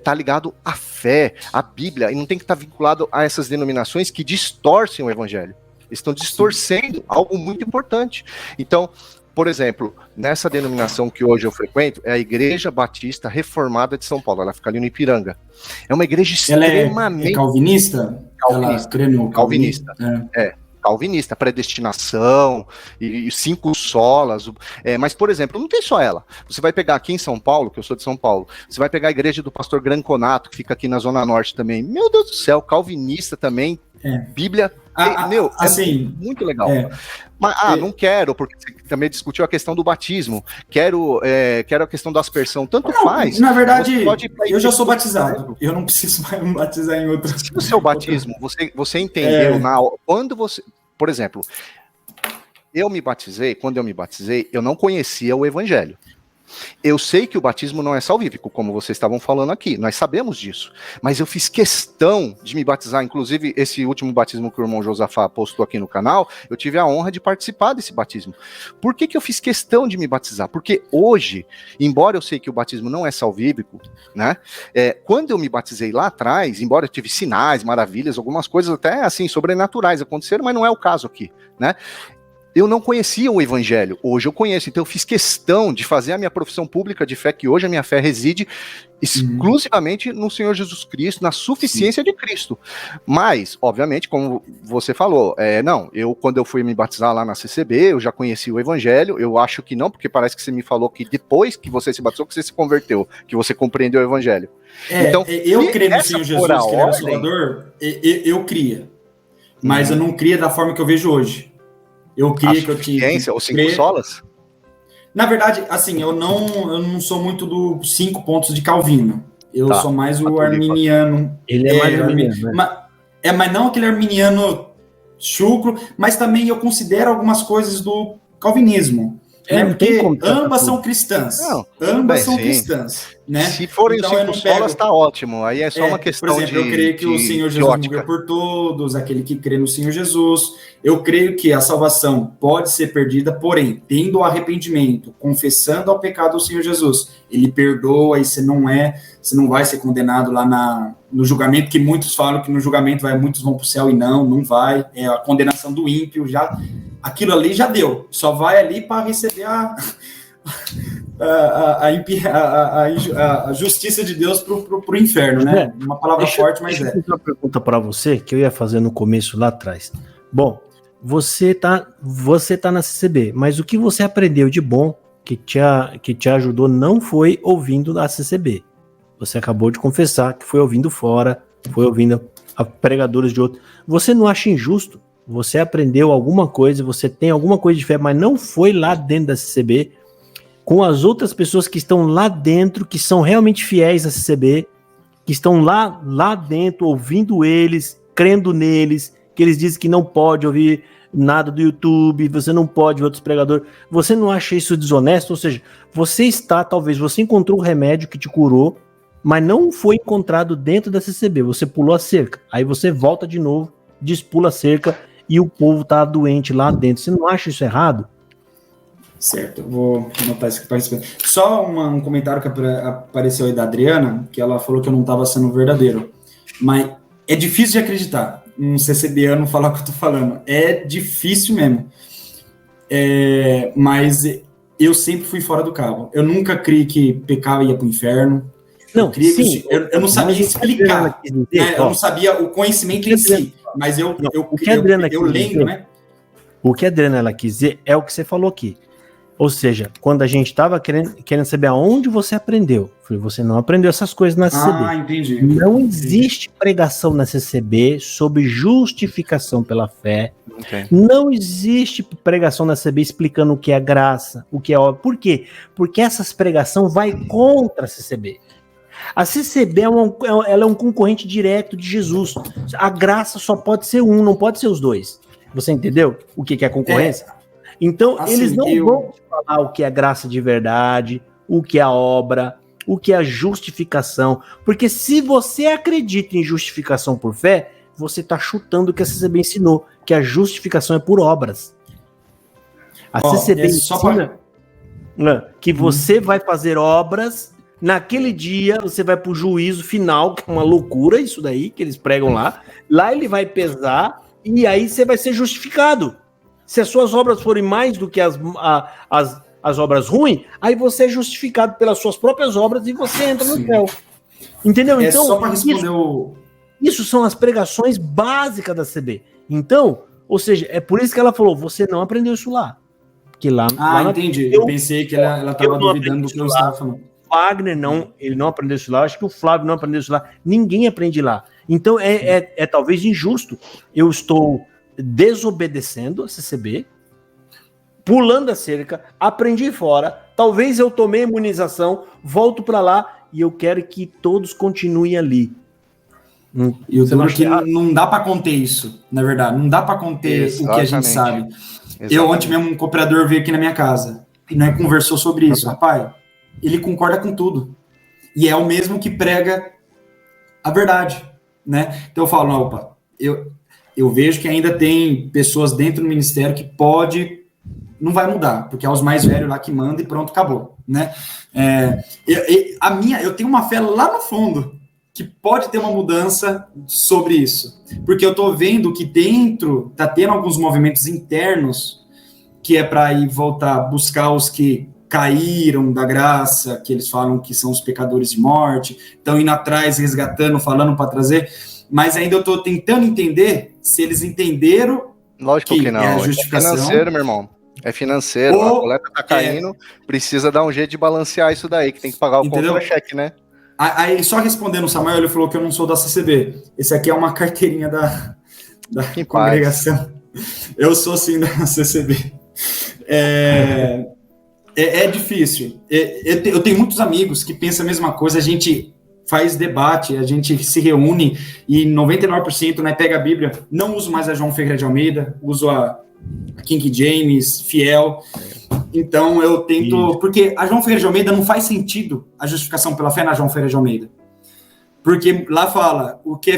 tá ligado à fé, à Bíblia, e não tem que estar vinculado a essas denominações que distorcem o evangelho. Eles estão distorcendo algo muito importante. Então, por exemplo, nessa denominação que hoje eu frequento, é a Igreja Batista Reformada de São Paulo, ela fica ali no Ipiranga. É uma igreja extremamente... Ela é calvinista? Calvinista. Calvinista, predestinação, e 5 solas, mas, por exemplo, não tem só ela. Você vai pegar aqui em São Paulo, que eu sou de São Paulo, você vai pegar a igreja do pastor Granconato, que fica aqui na Zona Norte também. Meu Deus do céu, calvinista também, Bíblia assim, muito legal. Mas, não quero, porque você também discutiu a questão do batismo. Quero a questão da aspersão. Tanto faz. Na verdade, eu já sou batizado. Eu não preciso mais me batizar em outro. O seu batismo, você entendeu quando você. Por exemplo, quando eu me batizei, eu não conhecia o evangelho. Eu sei que o batismo não é salvífico, como vocês estavam falando aqui, nós sabemos disso, mas eu fiz questão de me batizar, inclusive esse último batismo que o irmão Josafá postou aqui no canal, eu tive a honra de participar desse batismo. Por que eu fiz questão de me batizar? Porque hoje, embora eu sei que o batismo não é salvífico, né, quando eu me batizei lá atrás, embora eu tive sinais, maravilhas, algumas coisas até assim, sobrenaturais aconteceram, mas não é o caso aqui, né? Eu não conhecia o evangelho, hoje eu conheço, então eu fiz questão de fazer a minha profissão pública de fé, que hoje a minha fé reside exclusivamente no Senhor Jesus Cristo, na suficiência de Cristo. Mas, obviamente, como você falou, quando eu fui me batizar lá na CCB, eu já conheci o evangelho, eu acho que não, porque parece que você me falou que depois que você se batizou, que você se converteu, que você compreendeu o evangelho. Então, eu creio no Senhor Jesus, que ele era o Salvador, eu cria, mas eu não cria da forma que eu vejo hoje. Eu queria que eu tinha. Os 5 solas? Na verdade, assim, eu não sou muito dos 5 pontos de Calvino. Eu sou mais o arminiano. Ele é mais arminiano. Mas não aquele arminiano chucro, mas também eu considero algumas coisas do calvinismo. Porque ambas são cristãs. Ambas são cristãs. Né? Se forem então, os 5 solas, tá ótimo. Aí é só uma questão por exemplo, eu creio que o Senhor Jesus morreu por todos, aquele que crê no Senhor Jesus. Eu creio que a salvação pode ser perdida, porém, tendo o arrependimento, confessando ao pecado do Senhor Jesus, ele perdoa e você não vai ser condenado lá no julgamento, que muitos falam que no julgamento muitos vão para o céu e não vai. É a condenação do ímpio, aquilo ali já deu. Só vai ali para receber a justiça de Deus pro inferno, né? Uma palavra forte, mas deixa eu fazer uma pergunta para você, que eu ia fazer no começo lá atrás. Bom, você tá na CCB, mas o que você aprendeu de bom que te ajudou não foi ouvindo a CCB. Você acabou de confessar que foi ouvindo fora, foi ouvindo a pregadores de outro. Você não acha injusto? Você aprendeu alguma coisa, você tem alguma coisa de fé, mas não foi lá dentro da CCB, com as outras pessoas que estão lá dentro, que são realmente fiéis à CCB, que estão lá dentro, ouvindo eles, crendo neles, que eles dizem que não pode ouvir nada do YouTube, você não pode ver outros pregadores. Você não acha isso desonesto? Ou seja, talvez você encontrou o remédio que te curou, mas não foi encontrado dentro da CCB, você pulou a cerca, aí você volta de novo, despula a cerca e o povo tá doente lá dentro. Você não acha isso errado? Certo, eu vou anotar isso aqui para responder. Só um comentário que apareceu aí da Adriana, que ela falou que eu não estava sendo verdadeiro. Mas é difícil de acreditar um CCBano falar o que eu tô falando. É difícil mesmo. Mas eu sempre fui fora do cabo. Eu nunca criei que pecado ia para o inferno. Não, eu não sabia explicar. Eu não sabia o conhecimento em si. Mas eu lembro, né? O que a Adriana ela quis dizer é o que você falou aqui. Ou seja, quando a gente estava querendo saber aonde você aprendeu, você não aprendeu essas coisas na CCB. Entendi. Não existe pregação na CCB sobre justificação pela fé. Okay. Não existe pregação na CCB explicando o que é graça, o que é obra. Por quê? Porque essas pregação vai contra a CCB. A CCB ela é um concorrente direto de Jesus. A graça só pode ser um, não pode ser os dois. Você entendeu o que é concorrência? Então, assim, eles não vão te falar o que é graça de verdade, o que é a obra, o que é a justificação. Porque se você acredita em justificação por fé, você está chutando o que a CCB ensinou, que a justificação é por obras. A CCB ensina que você vai fazer obras, naquele dia você vai para o juízo final, que é uma loucura isso daí, que eles pregam lá. Lá ele vai pesar e aí você vai ser justificado. Se as suas obras forem mais do que as obras ruins, aí você é justificado pelas suas próprias obras e você entra no céu. Entendeu? Então, só para responder isso são as pregações básicas da CB. Então, ou seja, é por isso que ela falou, você não aprendeu isso lá. Porque lá entendi. Eu pensei que ela estava duvidando do que eu estava falando. Wagner ele não aprendeu isso lá, acho que o Flávio não aprendeu isso lá, ninguém aprende lá. Então é talvez injusto. Eu estou desobedecendo a CCB, pulando a cerca, aprendi fora, talvez eu tomei imunização, volto para lá e eu quero que todos continuem ali. E o duro que não dá para conter isso, na verdade, não dá para conter o que a gente sabe. Exatamente. Eu ontem mesmo, um cooperador veio aqui na minha casa e nós conversou sobre isso. Rapaz, ele concorda com tudo. E é o mesmo que prega a verdade, né? Então eu falo, opa, eu vejo que ainda tem pessoas dentro do ministério que não vai mudar, porque é os mais velhos lá que mandam e pronto, acabou, né? Eu tenho uma fé lá no fundo que pode ter uma mudança sobre isso, porque eu tô vendo que dentro tá tendo alguns movimentos internos que é para ir voltar a buscar os que caíram da graça, que eles falam que são os pecadores de morte, estão indo atrás, resgatando, falando para trazer, mas ainda eu tô tentando entender se eles entenderam. Lógico que não, é a justificação. É financeiro, meu irmão. É financeiro, a coleta tá caindo, precisa dar um jeito de balancear isso daí, que tem que pagar o contra-cheque, né? Aí, só respondendo o Samuel, ele falou que eu não sou da CCB. Esse aqui é uma carteirinha da congregação. Eu sou, sim, da CCB. É difícil. Eu tenho muitos amigos que pensam a mesma coisa, a gente faz debate, a gente se reúne e 99%, né, pega a Bíblia, não uso mais a João Ferreira de Almeida, uso a King James, Fiel. Então eu tento, porque a João Ferreira de Almeida não faz sentido a justificação pela fé na João Ferreira de Almeida, porque lá fala o que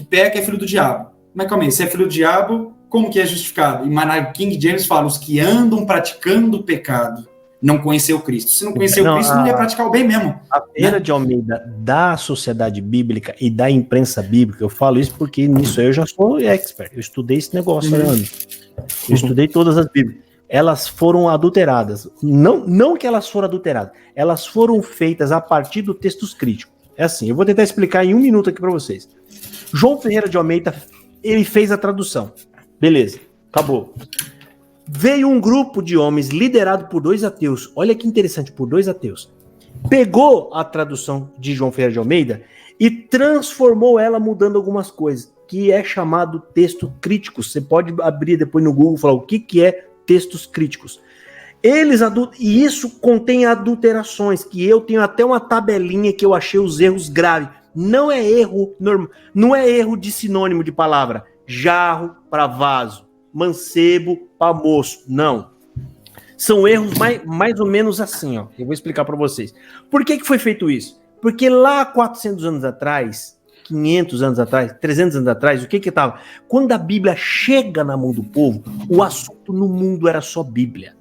peca é filho do diabo. Mas calma aí, se é filho do diabo, como que é justificado? E na King James fala os que andam praticando o pecado não conheceu Cristo. Se não conheceu Cristo, não ia praticar o bem mesmo. A Ferreira de Almeida da Sociedade Bíblica e da imprensa bíblica, eu falo isso porque nisso eu já sou expert. Eu estudei esse negócio, eu estudei todas as Bíblias. Elas foram adulteradas. Não que elas foram adulteradas, elas foram feitas a partir do textos críticos. É assim, eu vou tentar explicar em 1 minuto aqui para vocês. João Ferreira de Almeida, ele fez a tradução. Beleza, acabou. Veio um grupo de homens liderado por 2 ateus. Olha que interessante, por 2 ateus. Pegou a tradução de João Ferreira de Almeida e transformou ela mudando algumas coisas, que é chamado texto crítico. Você pode abrir depois no Google e falar o que é textos críticos. E isso contém adulterações, que eu tenho até uma tabelinha que eu achei os erros graves. Não é erro normal, não é erro de sinônimo de palavra. Jarro para vaso, mancebo para moço. Não. São erros mais ou menos assim, ó. Eu vou explicar para vocês. Por que foi feito isso? Porque lá 400 anos atrás, 500 anos atrás, 300 anos atrás, o que estava? Quando a Bíblia chega na mão do povo, o assunto no mundo era só Bíblia.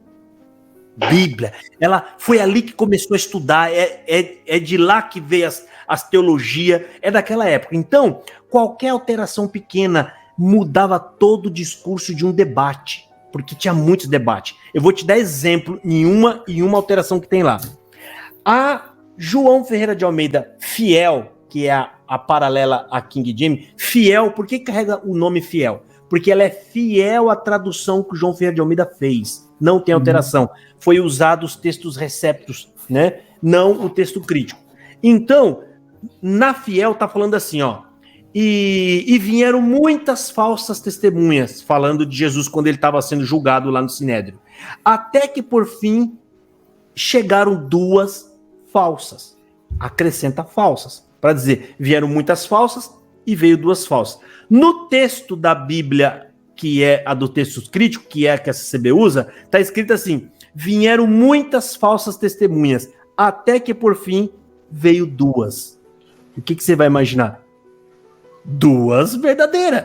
Bíblia. Ela foi ali que começou a estudar, é de lá que veio as teologias, é daquela época. Então, qualquer alteração pequena mudava todo o discurso de um debate, porque tinha muitos debates. Eu vou te dar exemplo em uma alteração que tem lá. A João Ferreira de Almeida Fiel, que é a paralela a King James, Fiel, por que carrega o nome Fiel? Porque ela é fiel à tradução que o João Ferreira de Almeida fez. Não tem alteração. Foi usado os textos receptos, né? Não o texto crítico. Então, na Fiel tá falando assim, ó. E vieram muitas falsas testemunhas falando de Jesus quando ele estava sendo julgado lá no Sinédrio. Até que, por fim, chegaram 2 falsas. Acrescenta falsas. Para dizer, vieram muitas falsas e veio 2 falsas. No texto da Bíblia, que é a do texto crítico, que é a que a CCB usa, está escrito assim, vieram muitas falsas testemunhas, até que, por fim, veio 2. O que você vai imaginar? 2 verdadeiras.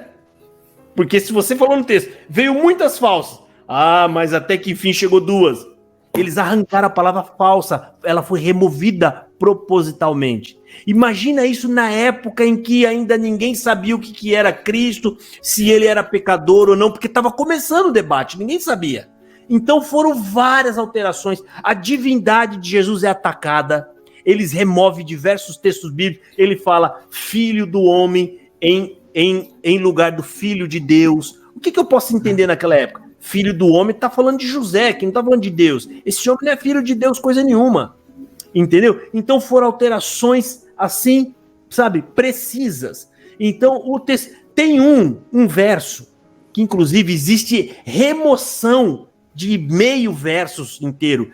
Porque se você falou no texto, veio muitas falsas. Ah, mas até que enfim chegou 2. Eles arrancaram a palavra falsa. Ela foi removida propositalmente. Imagina isso na época em que ainda ninguém sabia o que era Cristo, se ele era pecador ou não, porque estava começando o debate, ninguém sabia. Então foram várias alterações. A divindade de Jesus é atacada. Eles removem diversos textos bíblicos. Ele fala filho do homem em lugar do filho de Deus. O que eu posso entender naquela época? Filho do homem está falando de José, que não está falando de Deus. Esse homem não é filho de Deus coisa nenhuma. Entendeu? Então foram alterações assim, sabe, precisas. Então o texto tem um verso que inclusive existe remoção de meio versos inteiro.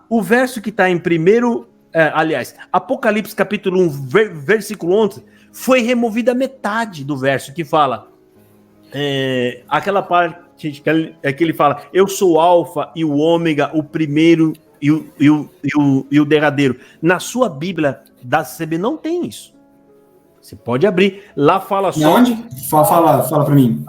O verso que está em primeiro, Apocalipse capítulo 1, versículo 11, foi removida a metade do verso que fala, aquela parte que ele fala, eu sou o alfa e o ômega, o primeiro e o derradeiro. Na sua Bíblia da CCB não tem isso. Você pode abrir, lá fala só... Onde? Fala para mim.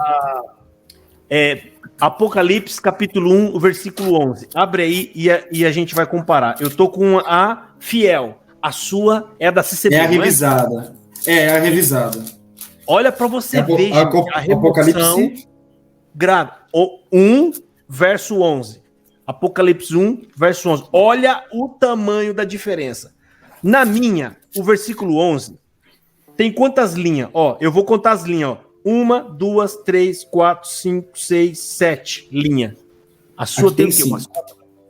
Apocalipse capítulo 1, versículo 11. Abre aí e a gente vai comparar. Eu tô com a fiel, a sua é da CCB. É a revisada. É a revisada. Olha para você ver, gente, a remoção. Grave. 1, verso 11. Apocalipse 1, verso 11. Olha o tamanho da diferença. Na minha, o versículo 11, tem quantas linhas? Ó, eu vou contar as linhas, ó. 1, 2, 3, 4, 5, 6, 7 linhas. A sua aqui tem o quê?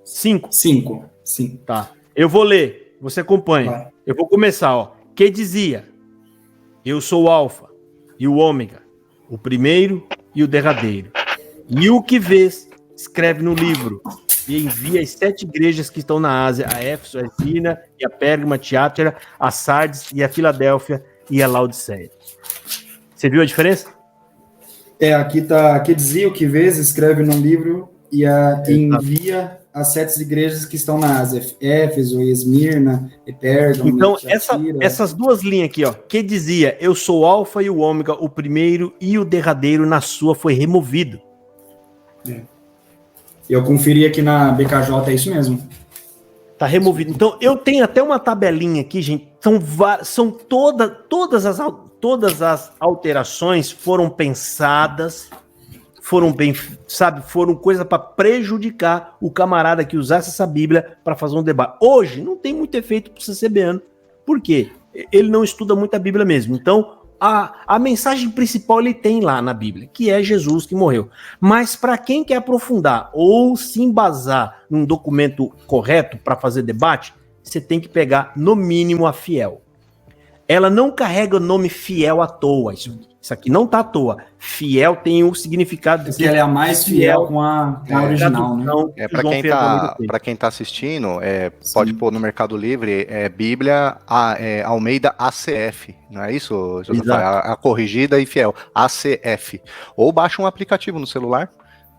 5? 5. Sim. Tá. Eu vou ler, você acompanha. Vai. Eu vou começar, ó. Que dizia: eu sou o alfa e o ômega, o primeiro e o derradeiro. E o que vês, escreve no livro e envia as 7 igrejas que estão na Ásia, a Éfeso, a Esmirna, e a Pérgama, a Tiátira, a Sardes e a Filadélfia e a Laodiceia. Você viu a diferença? Aqui tá, que dizia o que vês, escreve num livro e envia as 7 igrejas que estão na Ásia, Éfeso, Esmirna, Pérgamo. Então, essas duas linhas aqui, ó, que dizia, eu sou o alfa e o ômega, o primeiro e o derradeiro, na sua foi removido. Eu conferi aqui na BKJ, é isso mesmo. Tá removido. Então, eu tenho até uma tabelinha aqui, gente. São todas as alterações foram pensadas, foram coisa para prejudicar o camarada que usasse essa Bíblia para fazer um debate. Hoje, não tem muito efeito para o CCBano. Por quê? Ele não estuda muito a Bíblia mesmo. Então, a mensagem principal ele tem lá na Bíblia, que é Jesus que morreu. Mas para quem quer aprofundar ou se embasar num documento correto para fazer debate, você tem que pegar, no mínimo, a Fiel. Ela não carrega o nome Fiel à toa. Isso aqui não tá à toa. Fiel tem o significado de ser... ela é a mais fiel com a original, né? Para quem tá assistindo, pode pôr no Mercado Livre, Bíblia Almeida ACF, não é isso, Josafá? A corrigida e fiel, ACF. Ou baixa um aplicativo no celular,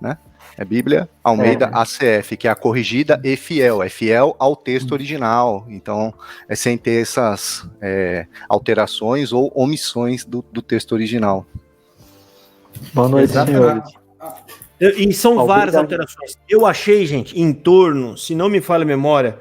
né? É Bíblia Almeida ACF, que é a corrigida e fiel. É fiel ao texto original. Então, é sem ter essas alterações ou omissões do texto original. Boa noite, senhores. E são várias alterações. Eu achei, gente, em torno, se não me falha a memória,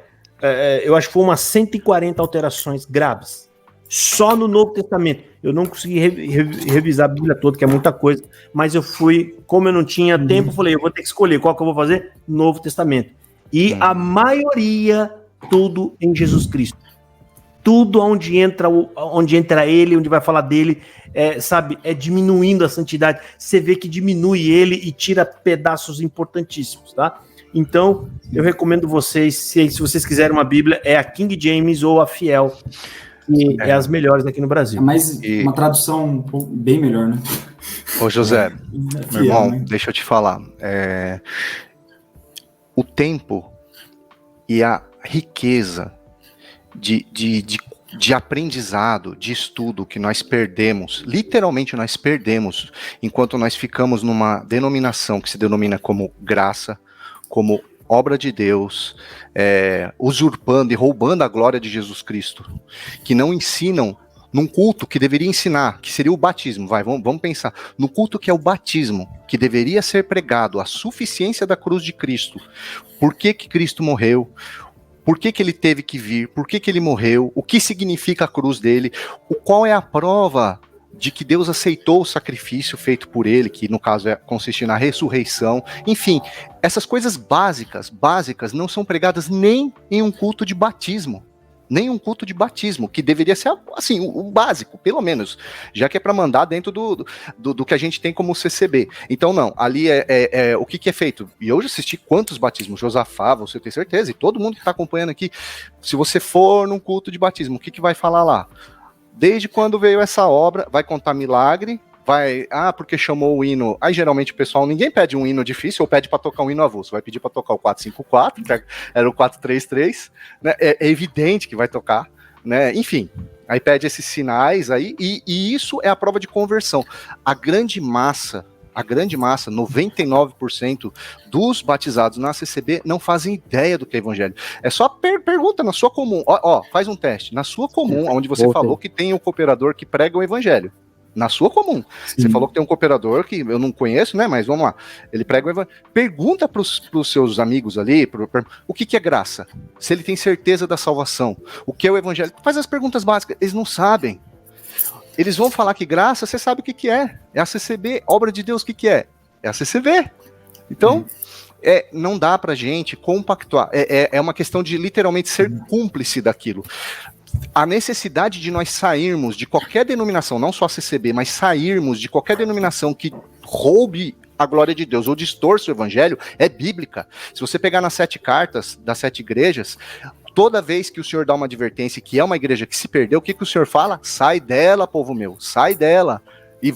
eu acho que foi umas 140 alterações graves. Só no Novo Testamento. Eu não consegui revisar a Bíblia toda, que é muita coisa, mas eu fui, como eu não tinha tempo, falei, eu vou ter que escolher qual que eu vou fazer, Novo Testamento. E a maioria, tudo em Jesus Cristo. Tudo onde entra ele, onde vai falar dele, é diminuindo a santidade. Você vê que diminui ele e tira pedaços importantíssimos, tá? Então, eu recomendo vocês, se vocês quiserem uma Bíblia, é a King James ou a Fiel, que é as melhores aqui no Brasil. Mas uma tradução bem melhor, né? Ô José, meu irmão, deixa eu te falar. O tempo e a riqueza de aprendizado, de estudo que nós perdemos, literalmente nós perdemos, enquanto nós ficamos numa denominação que se denomina como graça, como obra de Deus, usurpando e roubando a glória de Jesus Cristo, que não ensinam num culto que deveria ensinar, que seria o batismo, vamos pensar, no culto que é o batismo, que deveria ser pregado a suficiência da cruz de Cristo, por que Cristo morreu, por que ele teve que vir, por que ele morreu, o que significa a cruz dele, qual é a prova de que Deus aceitou o sacrifício feito por ele, que no caso consiste na ressurreição. Enfim, essas coisas básicas não são pregadas nem em um culto de batismo, que deveria ser assim, o básico, pelo menos, já que é para mandar dentro do que a gente tem como CCB. Então não, ali o que é feito, e eu já assisti quantos batismos, Josafá, você tem certeza, e todo mundo que está acompanhando aqui, se você for num culto de batismo, o que vai falar lá? Desde quando veio essa obra, vai contar milagre, porque chamou o hino. Aí geralmente o pessoal, ninguém pede um hino difícil ou pede para tocar um hino avulso, vai pedir para tocar o 454, que era o 433, né? É evidente que vai tocar, né? Enfim, aí pede esses sinais aí, e isso é a prova de conversão. A grande massa, 99% dos batizados na CCB não fazem ideia do que é evangelho. É só pergunta na sua comum. Faz um teste. Na sua comum, onde você falou que tem um cooperador que prega o evangelho. Na sua comum. Sim. Você falou que tem um cooperador que eu não conheço, né? Mas vamos lá. Ele prega o evangelho. Pergunta para os seus amigos ali o que é graça. Se ele tem certeza da salvação. O que é o evangelho. Faz as perguntas básicas. Eles não sabem. Eles vão falar que graça, você sabe o que é. É a CCB, obra de Deus, o que é? É a CCB. Então, não dá pra gente compactuar. É uma questão de literalmente ser cúmplice daquilo. A necessidade de nós sairmos de qualquer denominação, não só a CCB, mas sairmos de qualquer denominação que roube a glória de Deus ou distorce o evangelho, é bíblica. Se você pegar nas 7 cartas das 7 igrejas, toda vez que o Senhor dá uma advertência que é uma igreja que se perdeu, o que o Senhor fala? Sai dela, povo meu, sai dela. E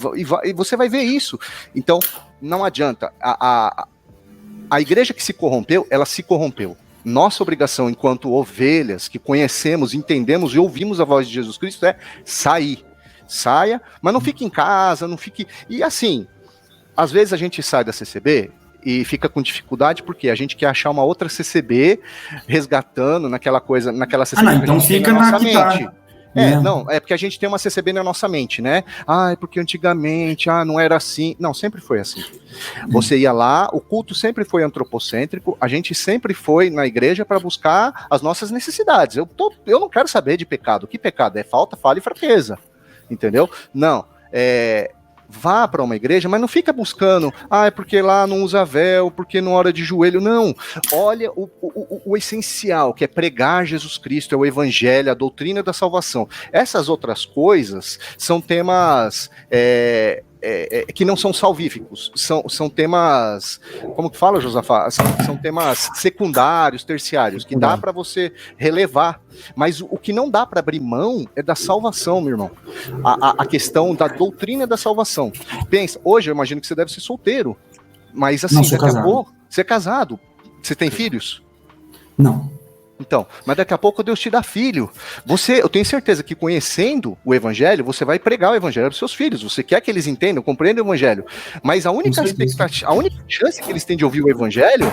você vai ver isso. Então, não adianta. A igreja que se corrompeu, ela se corrompeu. Nossa obrigação, enquanto ovelhas que conhecemos, entendemos e ouvimos a voz de Jesus Cristo, é sair. Saia, mas não fique em casa, não fique... E assim, às vezes a gente sai da CCB... e fica com dificuldade porque a gente quer achar uma outra CCB resgatando naquela CCB então fica na nossa mente. É porque a gente tem uma CCB na nossa mente, né? É porque antigamente, não era assim. Não, sempre foi assim. Você ia lá, o culto sempre foi antropocêntrico, a gente sempre foi na igreja para buscar as nossas necessidades. Eu não quero saber de pecado. Que pecado? É falta, falha e fraqueza. Entendeu? Não. Vá para uma igreja, mas não fica buscando, é porque lá não usa véu, porque não ora de joelho, não. Olha o essencial, que é pregar Jesus Cristo, é o evangelho, a doutrina da salvação. Essas outras coisas são temas que não são salvíficos, são temas, como que fala, Josafá? São temas secundários, terciários, que dá para você relevar, mas o que não dá para abrir mão é da salvação, meu irmão. A questão da doutrina da salvação. Pensa, hoje eu imagino que você deve ser solteiro, mas assim, daqui a pouco, você é casado, você tem filhos? Não. Então, mas daqui a pouco Deus te dá filho. Eu tenho certeza que conhecendo o evangelho, você vai pregar o evangelho para os seus filhos. Você quer que eles entendam, compreendam o evangelho. Mas a única expectativa, a única chance que eles têm de ouvir o evangelho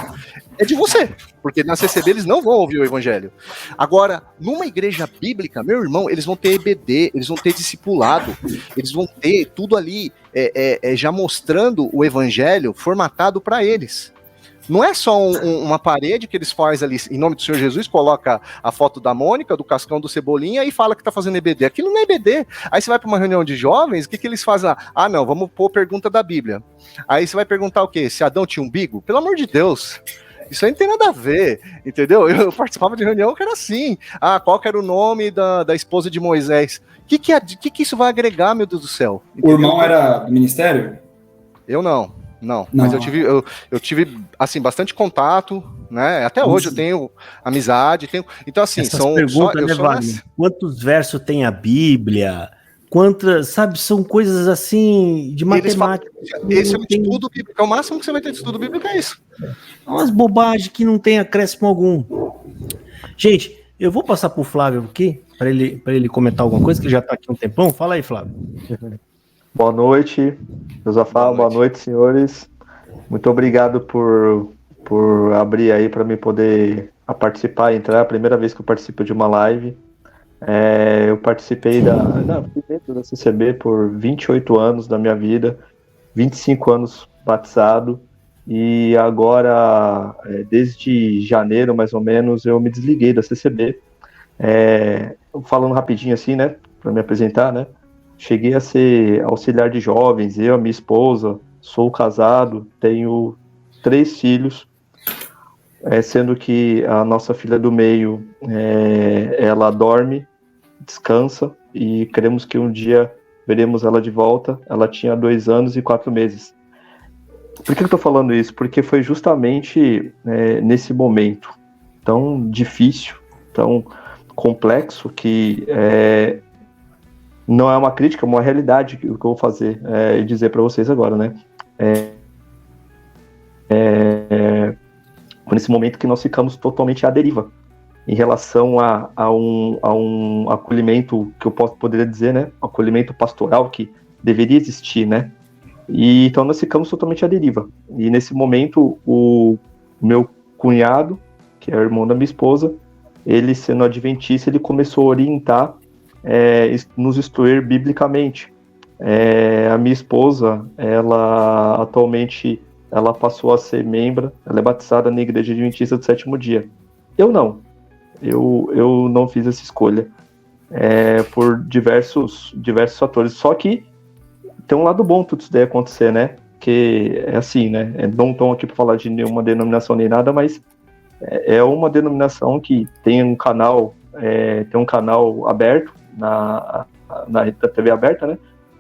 é de você. Porque na CCB eles não vão ouvir o evangelho. Agora, numa igreja bíblica, meu irmão, eles vão ter EBD, eles vão ter discipulado, eles vão ter tudo ali já mostrando o evangelho formatado para eles. Não é só uma parede que eles fazem ali, em nome do Senhor Jesus, coloca a foto da Mônica, do Cascão, do Cebolinha e fala que tá fazendo EBD. Aquilo não é EBD. Aí você vai para uma reunião de jovens, o que eles fazem lá? Não, vamos pôr pergunta da Bíblia. Aí você vai perguntar o quê? Se Adão tinha umbigo? Pelo amor de Deus. Isso aí não tem nada a ver, entendeu? Eu participava de reunião que era assim. Qual que era o nome da esposa de Moisés? O que isso vai agregar, meu Deus do céu? Entendeu? O irmão era do ministério? Eu não, mas eu tive assim, bastante contato, né? Até hoje eu tenho amizade, então assim, essas perguntas, né, Wagner? Quantos versos tem a Bíblia? Quantas, sabe, são coisas assim de matemática. Esse é o estudo bíblico, é o máximo que você vai ter de estudo bíblico, é isso. Umas bobagens que não tem acréscimo algum. Gente, eu vou passar pro Flávio aqui, para ele comentar alguma coisa, que ele já tá aqui um tempão. Fala aí, Flávio. Boa noite, Josafá, boa noite, senhores. Muito obrigado por abrir aí para mim poder participar, entrar. É a primeira vez que eu participo de uma live. Eu participei da CCB por 28 anos da minha vida, 25 anos batizado, e agora, desde janeiro, mais ou menos, eu me desliguei da CCB. Falando rapidinho assim, né, para me apresentar, né? Cheguei a ser auxiliar de jovens, eu, a minha esposa, sou casado, tenho 3 filhos, sendo que a nossa filha do meio, ela dorme, descansa, e queremos que um dia veremos ela de volta. Ela tinha 2 anos e 4 meses. Por que eu estou falando isso? Porque foi justamente nesse momento tão difícil, tão complexo, que não é uma crítica, é uma realidade que eu vou fazer e dizer para vocês agora, né? Nesse momento que nós ficamos totalmente à deriva em relação a um acolhimento que eu poderia dizer, né? Acolhimento pastoral que deveria existir, né? E então nós ficamos totalmente à deriva. E nesse momento o meu cunhado, que é o irmão da minha esposa, ele sendo adventista, ele começou a orientar, nos instruir biblicamente. A minha esposa, ela atualmente ela passou a ser membro, ela é batizada na Igreja Adventista do Sétimo Dia. Eu não. Eu não fiz essa escolha por diversos fatores. Só que tem um lado bom tudo isso daí acontecer, né? Que é assim, né? Não estou aqui para falar de nenhuma denominação nem nada, mas é uma denominação que tem um canal aberto na TV aberta, né?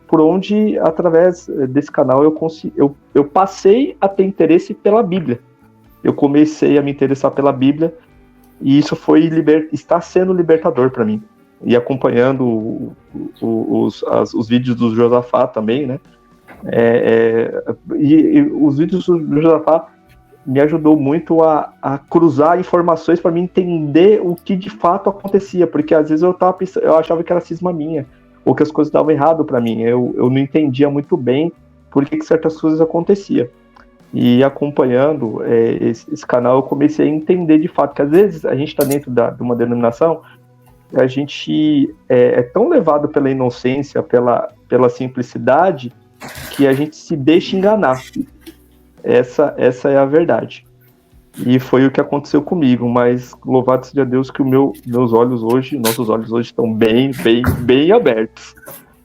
Por onde, através desse canal, eu passei a ter interesse pela Bíblia. Eu comecei a me interessar pela Bíblia e isso está sendo libertador para mim. E acompanhando os vídeos do Josafá também, né? E os vídeos do Josafá me ajudou muito a cruzar informações para mim entender o que de fato acontecia, porque às vezes eu achava que era cisma minha, ou que as coisas davam errado para mim, eu não entendia muito bem por que certas coisas aconteciam. E acompanhando esse canal, eu comecei a entender de fato que às vezes a gente está dentro de uma denominação, a gente é tão levado pela inocência, pela simplicidade, que a gente se deixa enganar. Essa é a verdade. E foi o que aconteceu comigo, mas louvado seja Deus que nossos olhos hoje estão bem abertos.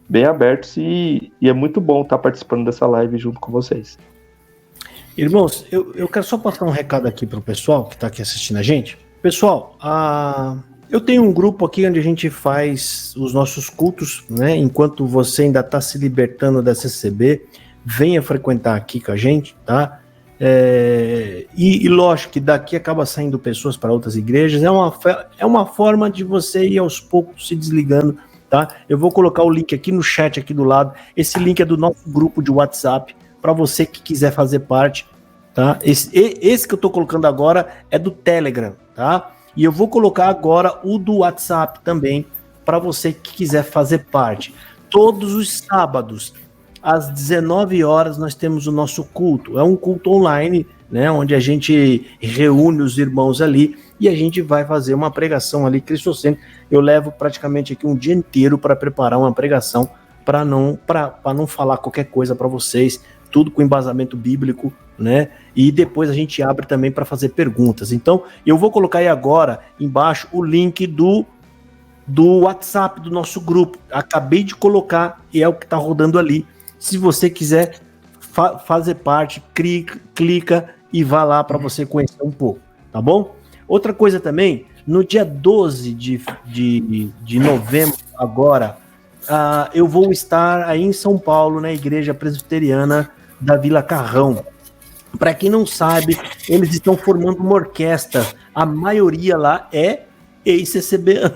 Bem abertos e é muito bom estar participando dessa live junto com vocês. Irmãos, eu quero só passar um recado aqui para o pessoal que está aqui assistindo a gente. Pessoal, eu tenho um grupo aqui onde a gente faz os nossos cultos, né? Enquanto você ainda está se libertando da CCB, venha frequentar aqui com a gente, tá? E lógico que daqui acaba saindo pessoas para outras igrejas, é uma forma de você ir aos poucos se desligando, tá? Eu vou colocar o link aqui no chat aqui do lado, esse link é do nosso grupo de WhatsApp, para você que quiser fazer parte, tá? Esse que eu tô colocando agora é do Telegram, tá? E eu vou colocar agora o do WhatsApp também, para você que quiser fazer parte. Todos os sábados, às 19 horas, nós temos o nosso culto. É um culto online, né? Onde a gente reúne os irmãos ali e a gente vai fazer uma pregação ali cristocêntrica. Eu levo praticamente aqui um dia inteiro para preparar uma pregação, para não falar qualquer coisa para vocês, tudo com embasamento bíblico, né? E depois a gente abre também para fazer perguntas. Então, eu vou colocar aí agora embaixo o link do WhatsApp do nosso grupo. Acabei de colocar e é o que está rodando ali. Se você quiser fazer parte, clica e vá lá para você conhecer um pouco, tá bom? Outra coisa também, no dia 12 de novembro agora, eu vou estar aí em São Paulo, na Igreja Presbiteriana da Vila Carrão. Para quem não sabe, eles estão formando uma orquestra. A maioria lá é ex-CCBano.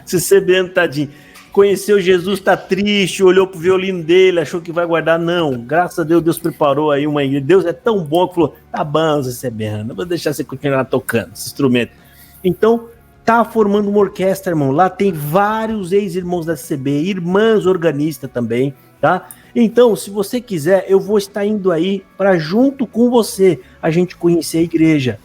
CCBano, tadinho. Conheceu Jesus, tá triste, olhou pro violino dele, achou que vai guardar. Não, graças a Deus, Deus preparou aí uma igreja. Deus é tão bom que falou, tá bom, CCBano, vou deixar você continuar tocando esse instrumento. Então, tá formando uma orquestra, irmão. Lá tem vários ex-irmãos da CCB, irmãs organistas também, tá? Então, se você quiser, eu vou estar indo aí para junto com você a gente conhecer a igreja,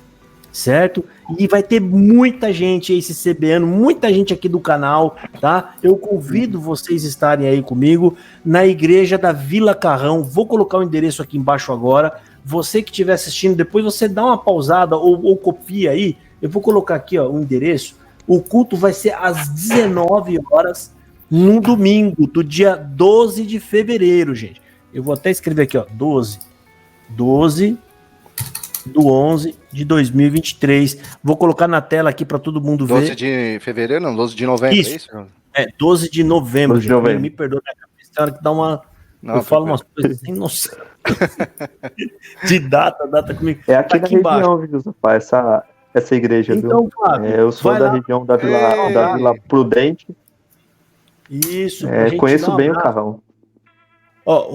certo? E vai ter muita gente aí se CBando, muita gente aqui do canal, tá? Eu convido vocês a estarem aí comigo na Igreja da Vila Carrão. Vou colocar o endereço aqui embaixo agora. Você que estiver assistindo, depois você dá uma pausada ou copia aí. Eu vou colocar aqui, ó, o endereço. O culto vai ser às 19 horas no domingo, do dia 12 de fevereiro, gente. Eu vou até escrever aqui, ó, 12 do 11 de 2023. Vou colocar na tela aqui para todo mundo ver. 12 de fevereiro, não, 12 de novembro, isso. É isso? 12 de novembro, 12 de novembro. gente. Me perdoa, minha cabeça, tem hora que dá uma... Não, eu falo umas coisas sem noção. De data comigo. É aqui aqui na embaixo. região, Josafá, essa igreja, então, viu? Fábio, Eu sou da região da Vila Prudente. Isso. Conheço bem o Carrão. Ó,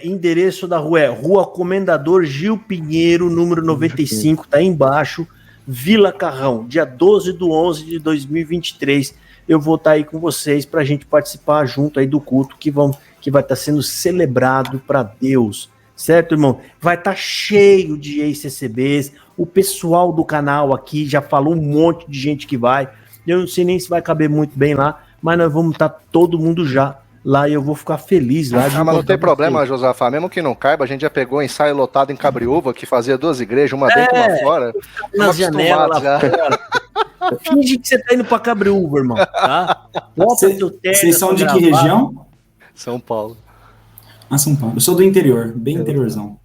endereço da rua é Rua Comendador Gil Pinheiro, número 95, tá aí embaixo, Vila Carrão, dia 12/11/2023. Eu vou estar aí com vocês pra gente participar junto aí do culto que vai estar sendo celebrado para Deus. Certo, irmão? Vai estar cheio de ex-CCBs. O pessoal do canal aqui já falou um monte de gente que vai. Eu não sei nem se vai caber muito bem lá, mas nós vamos estar todo mundo já lá e eu vou ficar feliz lá. Mas não tem problema, Josafá, mesmo que não caiba, a gente já pegou ensaio lotado em Cabriúva, que fazia 2 igrejas, uma dentro e uma fora. Na janela lá fora. Finge que você tá indo pra Cabriúva, irmão, tá? Vocês são de que região? São Paulo. São Paulo. Eu sou do interior, bem interiorzão.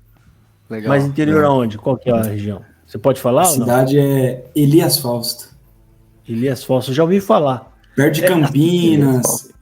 Legal. Mas interior aonde? Qual que é a região? Você pode falar? A cidade é Elias Fausto. Elias Fausto, eu já ouvi falar. Perto de Campinas,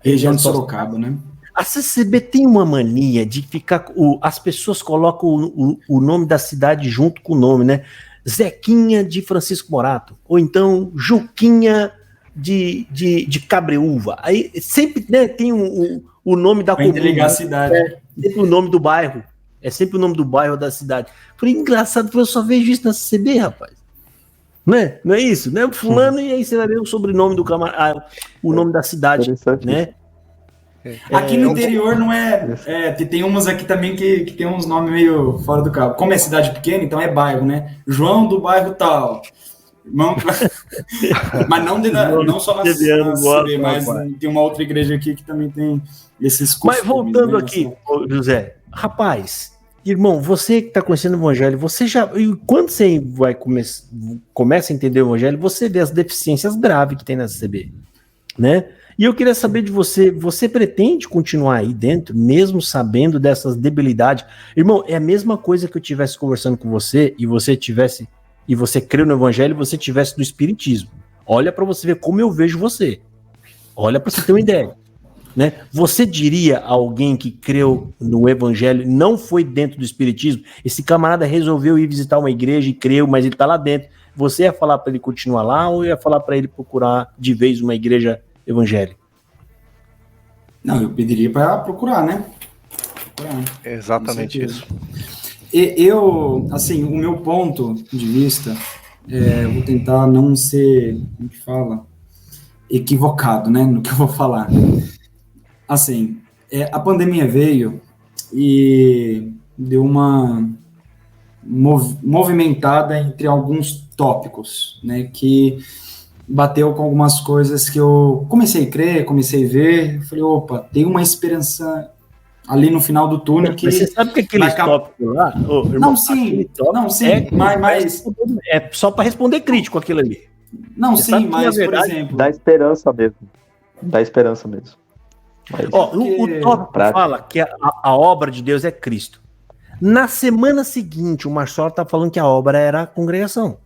região de Sorocaba, né? A CCB tem uma mania de ficar... as pessoas colocam o nome da cidade junto com o nome, né? Zequinha de Francisco Morato. Ou então Juquinha de Cabreúva. Aí sempre, né, tem o nome da comuna. Ligar a cidade. Sempre o nome do bairro. É sempre o nome do bairro da cidade. Falei, engraçado, eu só vejo isso na CCB, rapaz. Né? Não é isso? Né? Fulano, e aí você vai ver o sobrenome do camarada, o nome da cidade, né? Aqui no interior não tem umas aqui também que tem uns nomes meio fora do cabo. Como é cidade pequena, então é bairro, né? João do bairro tal. Mas não só na CCB, mas tem uma outra igreja aqui que também tem esses costumes. Mas voltando aqui, José, rapaz, irmão, você que está conhecendo o Evangelho, você já. Quando você começa a entender o Evangelho, você vê as deficiências graves que tem na CCB, né? E eu queria saber de você, você pretende continuar aí dentro, mesmo sabendo dessas debilidades? Irmão, é a mesma coisa que eu estivesse conversando com você e você creu no Evangelho e você tivesse do Espiritismo. Olha para você ver como eu vejo você. Olha para você ter uma ideia. Né? Você diria a alguém que creu no Evangelho, não foi dentro do Espiritismo, esse camarada resolveu ir visitar uma igreja e creu, mas ele está lá dentro. Você ia falar para ele continuar lá ou ia falar para ele procurar de vez uma igreja evangélica? Não, eu pediria para procurar, né? Exatamente isso. Eu, assim, o meu ponto de vista, eu vou tentar não ser, como que fala, equivocado, né, no que eu vou falar. Assim, a pandemia veio e deu uma movimentada entre alguns tópicos, né, que bateu com algumas coisas que eu comecei a crer, comecei a ver, falei, opa, tem uma esperança ali no final do túnel que... Você sabe que aquele tópico lá... irmão, não, sim, mas... É só para responder crítico aquilo ali. Não, sim, mas, por exemplo... Dá esperança mesmo. Mas... o tópico fala que a obra de Deus é Cristo. Na semana seguinte, o Marcelo tá falando que a obra era a congregação.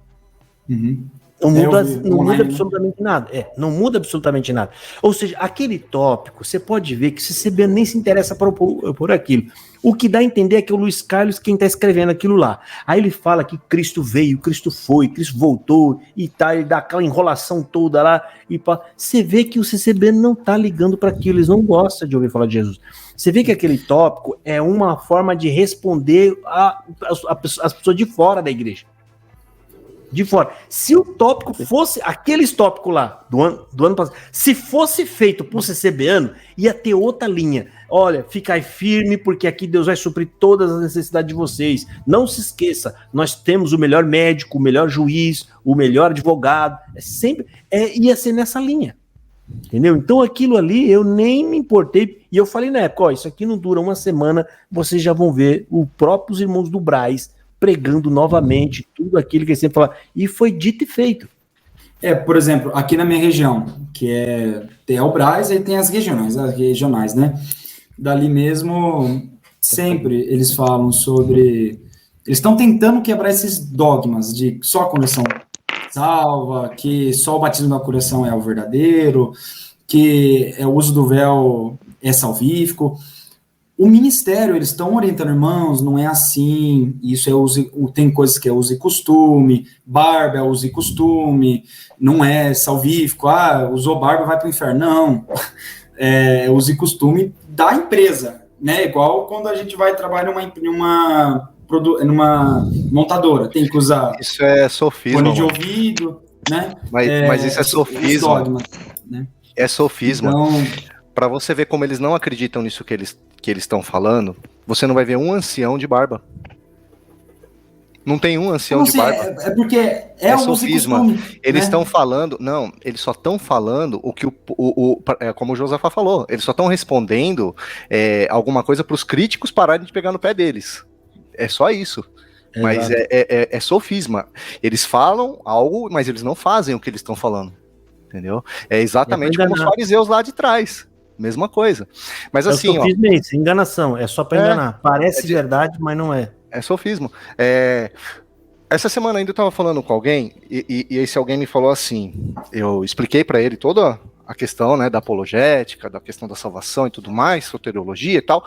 Uhum. Não muda absolutamente nada. Não muda absolutamente nada. Ou seja, aquele tópico, você pode ver que o CCB nem se interessa por aquilo. O que dá a entender é que é o Luiz Carlos quem está escrevendo aquilo lá. Aí ele fala que Cristo veio, Cristo foi, Cristo voltou e tal, ele dá aquela enrolação toda lá. Você vê que o CCB não está ligando para aquilo, eles não gostam de ouvir falar de Jesus. Você vê que aquele tópico é uma forma de responder as pessoas de fora da igreja. De fora. Se o tópico fosse aqueles tópicos lá do ano passado, se fosse feito por CCBano, ia ter outra linha. Olha, ficai firme, porque aqui Deus vai suprir todas as necessidades de vocês. Não se esqueça, nós temos o melhor médico, o melhor juiz, o melhor advogado. Ia ser nessa linha. Entendeu? Então aquilo ali eu nem me importei. E eu falei na época, isso aqui não dura uma semana, vocês já vão ver os próprios irmãos do Braz pregando novamente tudo aquilo que ele sempre fala, e foi dito e feito. Por exemplo, aqui na minha região, que tem o Braz, aí tem as regionais, né? Dali mesmo, sempre eles falam sobre... Eles estão tentando quebrar esses dogmas de só a conversão salva, que só o batismo da curação é o verdadeiro, que o uso do véu é salvífico. O ministério, eles estão orientando, irmãos, não é assim, isso tem coisas que é uso e costume, barba é uso e costume, não é salvífico, usou barba, vai para o inferno. Não, é uso e costume da empresa, né? Igual quando a gente vai trabalhar numa montadora, tem que usar isso é sofisma, fone de ouvido, né? Mas isso é sofisma. Dogmas, né? É sofisma. Então, para você ver como eles não acreditam nisso que eles estão falando, você não vai ver um ancião de barba. Não tem um ancião de barba. É porque é o sofisma. Costume, eles estão né? falando, não, eles só estão falando o que como o Josafá falou, eles só estão respondendo alguma coisa para os críticos pararem de pegar no pé deles. É só isso. Mas é sofisma. Eles falam algo, mas eles não fazem o que eles estão falando. Entendeu? É exatamente como os fariseus lá de trás. Mesma coisa. Mas assim, sofisma é isso, enganação. É só para enganar. Parece verdade, mas não é. É sofismo. Essa semana ainda eu estava falando com alguém e esse alguém me falou assim, eu expliquei para ele toda a questão, né, da apologética, da questão da salvação e tudo mais, soteriologia e tal.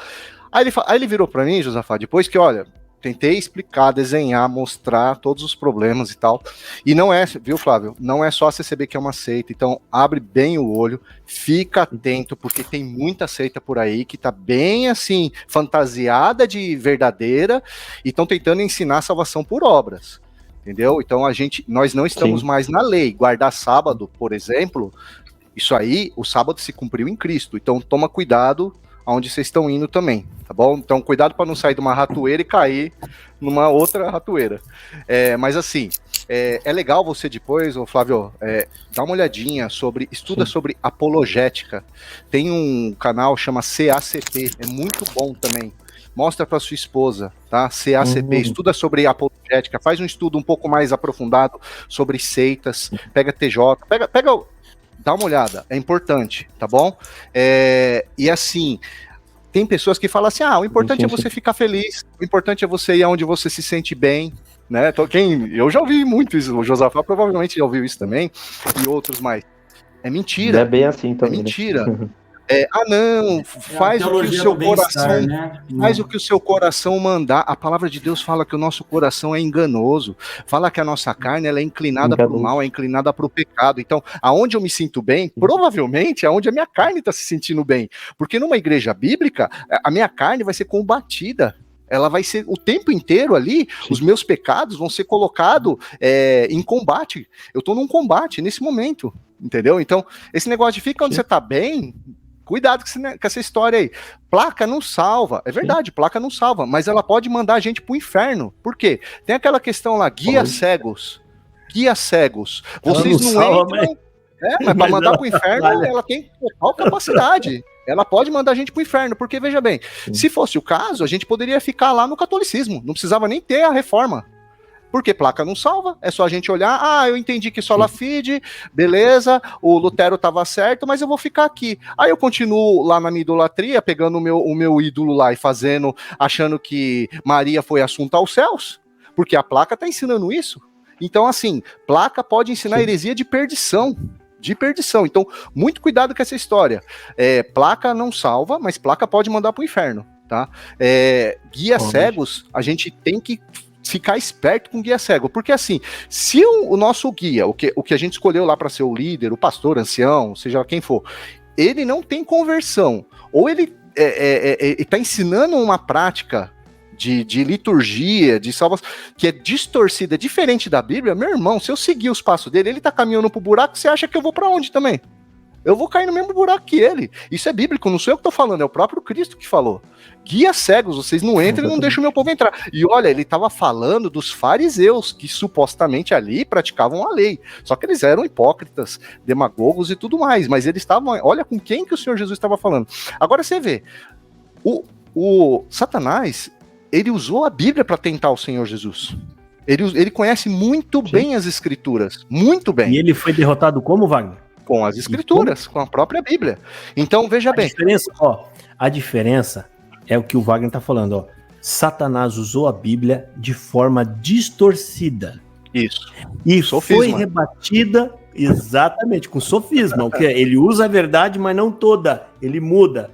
Aí ele virou para mim, Josafá, depois que, olha, tentei explicar, desenhar, mostrar todos os problemas e tal. E não é, viu, Flávio? Não é só a CCB que é uma seita. Então, abre bem o olho, fica atento, porque tem muita seita por aí que tá bem, assim, fantasiada de verdadeira e estão tentando ensinar a salvação por obras. Entendeu? Então, nós não estamos mais na lei. Guardar sábado, por exemplo, isso aí, o sábado se cumpriu em Cristo. Então, toma cuidado aonde vocês estão indo também, tá bom? Então, cuidado para não sair de uma ratoeira e cair numa outra ratoeira. Mas assim, é legal você depois, Flávio, dá uma olhadinha estuda sobre apologética. Tem um canal chama CACP, é muito bom também. Mostra para sua esposa, tá? CACP, estuda sobre apologética, faz um estudo um pouco mais aprofundado sobre seitas, pega TJ, dá uma olhada, é importante, tá bom? E assim, tem pessoas que falam assim, o importante é você ficar feliz, o importante é você ir aonde você se sente bem, né? Eu já ouvi muito isso, o Josafá provavelmente já ouviu isso também, e outros mais. É mentira. Não é bem assim também. É mentira. Né? Não, faz o que o seu coração, né? Faz o que o seu coração mandar. A palavra de Deus fala que o nosso coração é enganoso, fala que a nossa carne ela é inclinada para o mal, é inclinada para o pecado. Então, aonde eu me sinto bem, provavelmente é onde a minha carne está se sentindo bem, porque numa igreja bíblica, a minha carne vai ser combatida. Ela vai ser o tempo inteiro ali, os meus pecados vão ser colocados em combate. Eu estou num combate nesse momento, entendeu? Então, esse negócio de fica onde você está bem. Cuidado com essa história aí. Placa não salva. É verdade, placa não salva, mas ela pode mandar a gente pro inferno. Por quê? Tem aquela questão lá, guia cegos. Guia cegos. Vocês não entram... mas para mandar pro inferno, ela tem total capacidade. Ela pode mandar a gente pro inferno, porque, veja bem, se fosse o caso, a gente poderia ficar lá no catolicismo. Não precisava nem ter a reforma. Porque placa não salva, é só a gente olhar, eu entendi que sola fide, beleza, o Lutero estava certo, mas eu vou ficar aqui. Aí eu continuo lá na minha idolatria, pegando o meu ídolo lá e achando que Maria foi assunta aos céus, porque a placa está ensinando isso. Então, assim, placa pode ensinar heresia de perdição. Então, muito cuidado com essa história. Placa não salva, mas placa pode mandar para o inferno, tá? Guia cegos, a gente tem que ficar esperto com guia cego, porque assim, se o nosso guia, o que a gente escolheu lá para ser o líder, o pastor, ancião, seja quem for, ele não tem conversão, ou ele está ensinando uma prática de liturgia, de salvação, que é distorcida, diferente da Bíblia, meu irmão, se eu seguir os passos dele, ele está caminhando pro buraco, você acha que eu vou para onde também? Eu vou cair no mesmo buraco que ele. Isso é bíblico, não sou eu que estou falando, é o próprio Cristo que falou. Guia cegos, vocês não entram e não deixam o meu povo entrar. E olha, ele estava falando dos fariseus, que supostamente ali praticavam a lei. Só que eles eram hipócritas, demagogos e tudo mais. Mas eles estavam, olha com quem que o Senhor Jesus estava falando. Agora você vê, o Satanás, ele usou a Bíblia para tentar o Senhor Jesus. Ele conhece muito bem as Escrituras, muito bem. E ele foi derrotado como, Wagner? Com as Escrituras, com a própria Bíblia. Então, veja bem. A diferença é o que o Wagner está falando, ó. Satanás usou a Bíblia de forma distorcida. Isso. E sofisma. Foi rebatida exatamente com sofisma. O que é? Ele usa a verdade, mas não toda. Ele muda.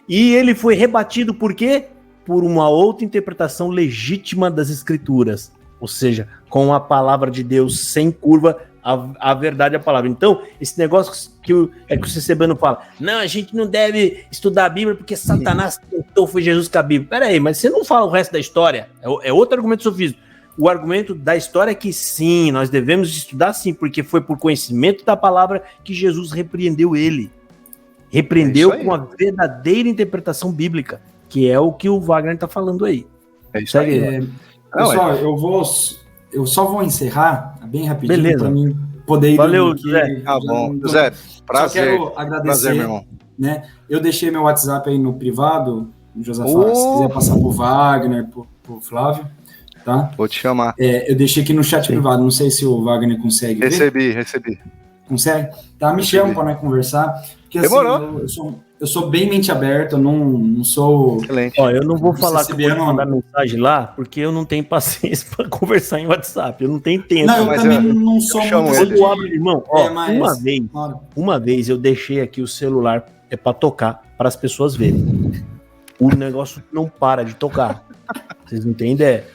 E ele foi rebatido por quê? Por uma outra interpretação legítima das escrituras. Ou seja, com a palavra de Deus sem curva, a verdade é a palavra. Então, esse negócio que o Cecebano fala, não, a gente não deve estudar a Bíblia porque Satanás tentou, foi Jesus com a Bíblia. Pera aí, mas você não fala o resto da história? É outro argumento sofismo. O argumento da história é que sim, nós devemos estudar sim, porque foi por conhecimento da palavra que Jesus repreendeu ele. Repreendeu com a verdadeira interpretação bíblica, que é o que o Wagner está falando aí. É isso aí. Pessoal, eu só vou encerrar bem rapidinho para mim poder ir. Valeu, José. Tá bom. José, prazer. Só quero agradecer, prazer, meu irmão. Né? Eu deixei meu WhatsApp aí no privado, Josafá, se quiser passar pro Wagner, pro Flávio, tá? Vou te chamar. Eu deixei aqui no chat privado, não sei se o Wagner consegue ver. Recebi. Consegue? Tá, me chama para nós conversar. Porque Demorou. Assim, eu sou bem mente aberta, eu não sou... Excelente. Ó, eu não vou falar que eu vou mandar mensagem lá, porque eu não tenho paciência para conversar em WhatsApp, eu não tenho tempo. Não, eu também não sou muito... Irmão, ó, uma vez eu deixei aqui o celular para tocar, para as pessoas verem. O negócio não para de tocar. Vocês não têm ideia.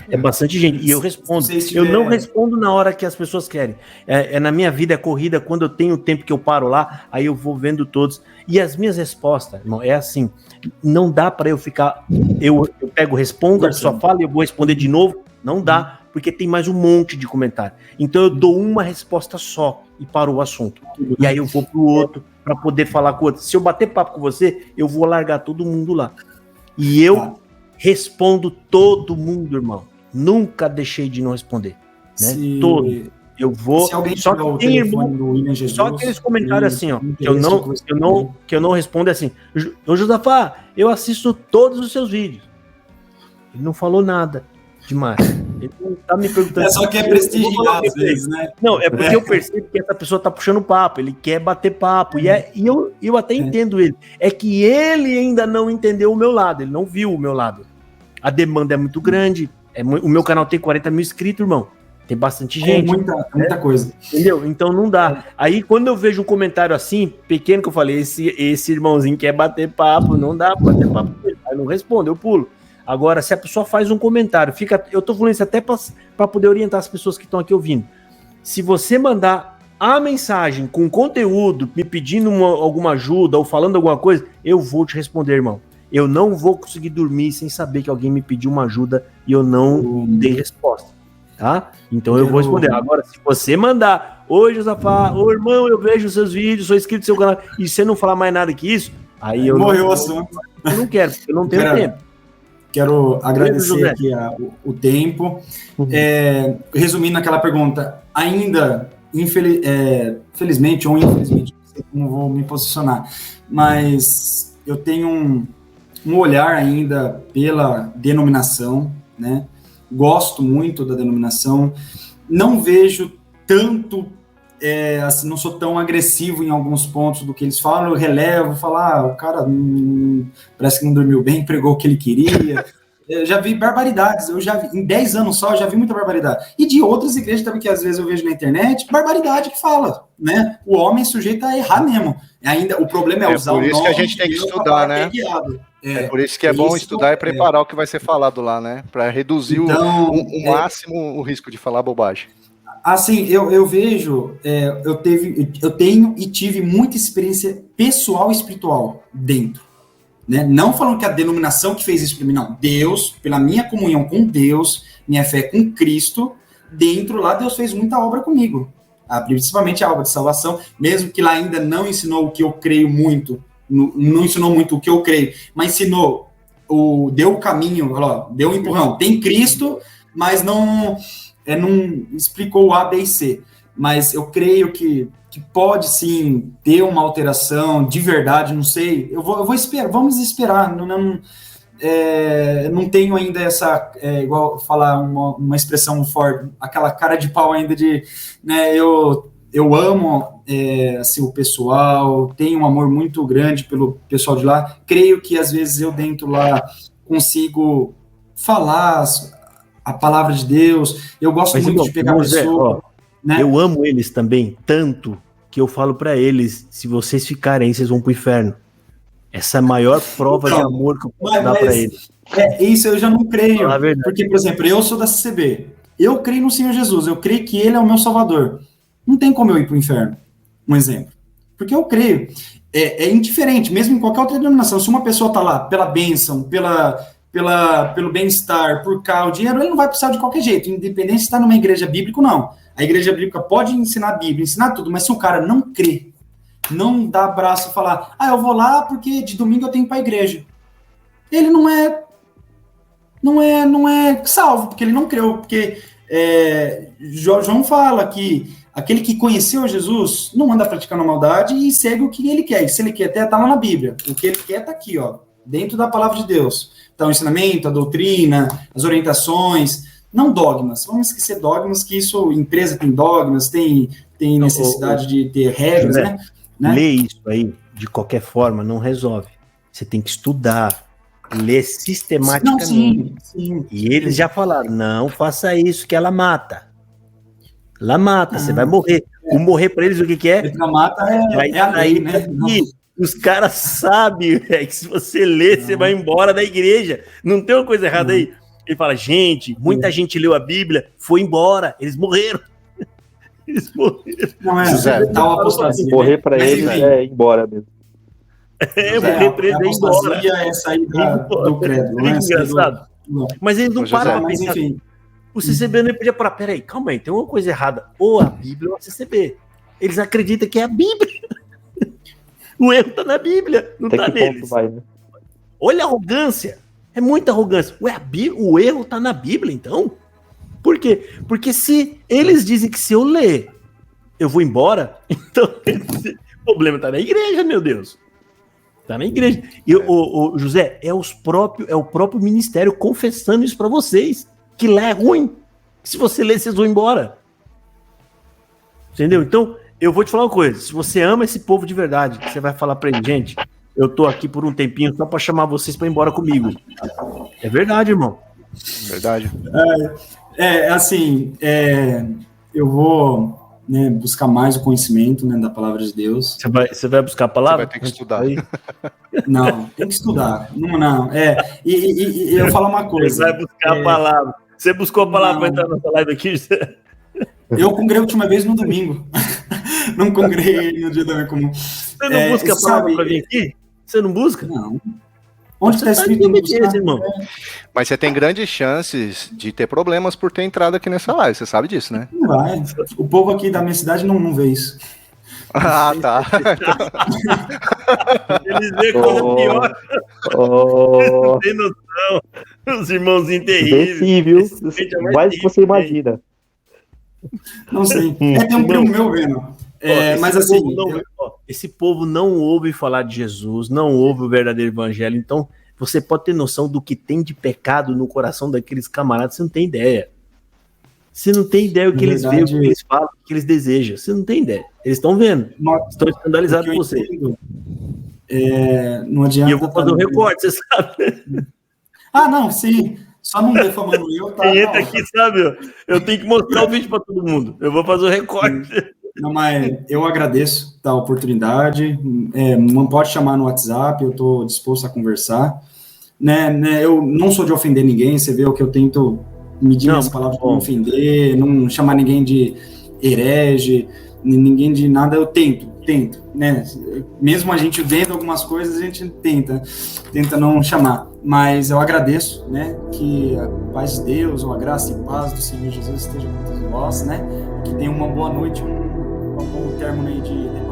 É bastante gente. E eu respondo. Eu não respondo na hora que as pessoas querem. Na minha vida é corrida, quando eu tenho o tempo que eu paro lá, aí eu vou vendo todos. E as minhas respostas, irmão, é assim. Não dá para eu ficar. Eu pego, respondo, a pessoa fala e eu vou responder de novo. Não dá, porque tem mais um monte de comentário. Então eu dou uma resposta só e paro o assunto. E aí eu vou pro outro para poder falar com o outro. Se eu bater papo com você, eu vou largar todo mundo lá. E eu respondo todo mundo, irmão. Nunca deixei de não responder. Né? Todo. Eu vou. Se alguém só que tem irmão, do William Jesus, só aqueles comentários assim, ó, que eu não respondo é assim. Ô Josafá, eu assisto todos os seus vídeos. Ele não falou nada demais. Ele não tá me perguntando. Só quer prestigiar às vezes, né? Não, é porque eu percebo que essa pessoa tá puxando papo, ele quer bater papo. E eu até entendo ele. É que ele ainda não entendeu o meu lado, ele não viu o meu lado. A demanda é muito grande. O meu canal tem 40 mil inscritos, irmão. Tem bastante gente. Muita coisa. Entendeu? Então não dá. Aí quando eu vejo um comentário assim, pequeno, que eu falei, esse irmãozinho quer bater papo, não dá pra bater papo. Aí não responde, eu pulo. Agora, se a pessoa faz um comentário, eu tô falando isso até para poder orientar as pessoas que estão aqui ouvindo. Se você mandar a mensagem com conteúdo, me pedindo alguma ajuda ou falando alguma coisa, eu vou te responder, irmão. Eu não vou conseguir dormir sem saber que alguém me pediu uma ajuda e eu não dei resposta, tá? Então eu vou responder. Agora, se você mandar, oi Josafá, ô irmão, eu vejo os seus vídeos, sou inscrito no seu canal, e você não falar mais nada que isso, aí eu morreu o assunto. Eu não quero, porque eu não tenho tempo. Quero agradecer aqui o tempo. Resumindo aquela pergunta, ainda, felizmente ou infelizmente, não sei como vou me posicionar, mas eu tenho um olhar ainda pela denominação, né? Gosto muito da denominação, não vejo tanto, assim, não sou tão agressivo em alguns pontos do que eles falam, eu relevo, falo, o cara parece que não dormiu bem, pregou o que ele queria. Eu já vi barbaridades, em 10 anos só, eu já vi muita barbaridade. E de outras igrejas também, que às vezes eu vejo na internet, barbaridade que fala, né? O homem é sujeito a errar mesmo. Ainda, o problema é usar o nome. É por isso que a gente tem que estudar, né? É por isso que é bom estudar e preparar o que vai ser falado lá, né? Para reduzir o máximo o risco de falar bobagem. Assim, eu vejo, eu tenho e tive muita experiência pessoal e espiritual dentro. Né? Não falando que a denominação que fez isso para mim, não. Deus, pela minha comunhão com Deus, minha fé com Cristo, dentro lá Deus fez muita obra comigo. Principalmente a obra de salvação, mesmo que lá ainda não ensinou o que eu creio muito, não ensinou muito o que eu creio, mas ensinou, deu o caminho, deu um empurrão. Tem Cristo, mas não explicou o A, B e C. Mas eu creio que pode sim ter uma alteração de verdade, não sei. Eu vou esperar, vamos esperar. Não tenho ainda essa, igual falar uma expressão forte, aquela cara de pau ainda de, né, eu amo assim, o pessoal, tenho um amor muito grande pelo pessoal de lá. Creio que às vezes eu dentro lá consigo falar a palavra de Deus. Eu gosto muito de pegar pessoas. Né? Eu amo eles também, tanto que eu falo pra eles, se vocês ficarem aí, vocês vão pro inferno. Essa é a maior prova de amor que eu posso dar para ele. Isso eu já não creio. É verdade. Porque, por exemplo, eu sou da CCB. Eu creio no Senhor Jesus. Eu creio que Ele é o meu Salvador. Não tem como eu ir para o inferno. Um exemplo. Porque eu creio. É indiferente, mesmo em qualquer outra denominação. Se uma pessoa está lá pela bênção, pelo bem-estar, por causa, o dinheiro, ele não vai precisar de qualquer jeito, independente se está numa igreja bíblica ou não. A igreja bíblica pode ensinar a Bíblia, ensinar tudo, mas se o cara não crê, não dá abraço e falar, eu vou lá porque de domingo eu tenho que ir para a igreja. Ele não é salvo, porque ele não creu, porque João fala que aquele que conheceu Jesus não anda praticando maldade e segue o que ele quer. E se ele quer, até tá lá na Bíblia. O que ele quer tá aqui, ó, dentro da palavra de Deus. Então, o ensinamento, a doutrina, as orientações, não dogmas. Vamos esquecer dogmas, que isso, empresa tem dogmas, tem necessidade de ter regras, né? Ler isso aí, de qualquer forma, não resolve. Você tem que estudar, ler sistematicamente. Não, sim. E eles já falaram, não faça isso que ela mata. Ela mata, você vai morrer. O morrer para eles, o que é? Ela mata é a lei, né? Os caras sabem que se você ler, você vai embora da igreja. Não tem uma coisa errada aí. Ele fala, gente, muita gente leu a Bíblia, foi embora, eles morreram. Eles morreram. Não é, tá uma apostasia. Morrer para eles é ir embora mesmo. Morrer para eles é ir embora. É sair do credo, não é? Engraçado. Mas eles não param pra pensar. Enfim. O CCB não podia parar. Peraí, calma aí, tem uma coisa errada. Ou a Bíblia ou a CCB. Eles acreditam que é a Bíblia. O erro tá na Bíblia, não tá neles. Vai, né? Olha a arrogância. É muita arrogância. Ué, o erro tá na Bíblia, então? Por quê? Porque se eles dizem que se eu ler, eu vou embora, então o problema tá na igreja, meu Deus. Tá na igreja. E o José, é o próprio ministério confessando isso para vocês, que lá é ruim. Se você ler, vocês vão embora. Entendeu? Então, eu vou te falar uma coisa. Se você ama esse povo de verdade, você vai falar para ele, gente, eu tô aqui por um tempinho só para chamar vocês para ir embora comigo. É verdade, irmão. Verdade. Eu vou buscar mais o conhecimento da palavra de Deus. Você vai buscar a palavra? Você vai ter que estudar. Não, tem que estudar. Não. E eu falo uma coisa. Você vai buscar a palavra. Você buscou a palavra para entrar nessa live aqui? Eu congreguei a última vez no domingo. Não congreguei no dia da minha comunhão. Você não busca a palavra para vir aqui? Você não busca? Não. Onde está escrito no irmão? Mas você tem grandes chances de ter problemas por ter entrado aqui nessa live, você sabe disso, né? Não vai. O povo aqui da minha cidade não vê isso. Ah, tá. Eles veem coisa pior. Não tem noção. Os irmãozinhos terríveis. Sim, viu? Mais do que você imagina. Não sei. Tem um primo meu vendo. Mas assim... Esse povo não ouve falar de Jesus, não ouve o verdadeiro evangelho, então você pode ter noção do que tem de pecado no coração daqueles camaradas, você não tem ideia. Você não tem ideia do que eles veem, o que eles falam, o que eles desejam. Você não tem ideia. Eles estão vendo. Estão escandalizados com você. Não adianta. E eu vou fazer um recorte, você sabe? Não, sim. Só não defamando eu, tá? Quem entra aqui, sabe? Eu tenho que mostrar o vídeo para todo mundo. Eu vou fazer o recorte. Não, mas eu agradeço a oportunidade. Não pode chamar no WhatsApp, eu estou disposto a conversar. Eu não sou de ofender ninguém, você vê o que eu tento medir as palavras para não ofender, não chamar ninguém de herege, ninguém de nada, eu tento, né? Mesmo a gente vendo algumas coisas, a gente tenta não chamar. Mas eu agradeço, né? Que a paz de Deus, ou a graça e paz do Senhor Jesus esteja com todos nós, né? Que tenha uma boa noite, um bom término aí de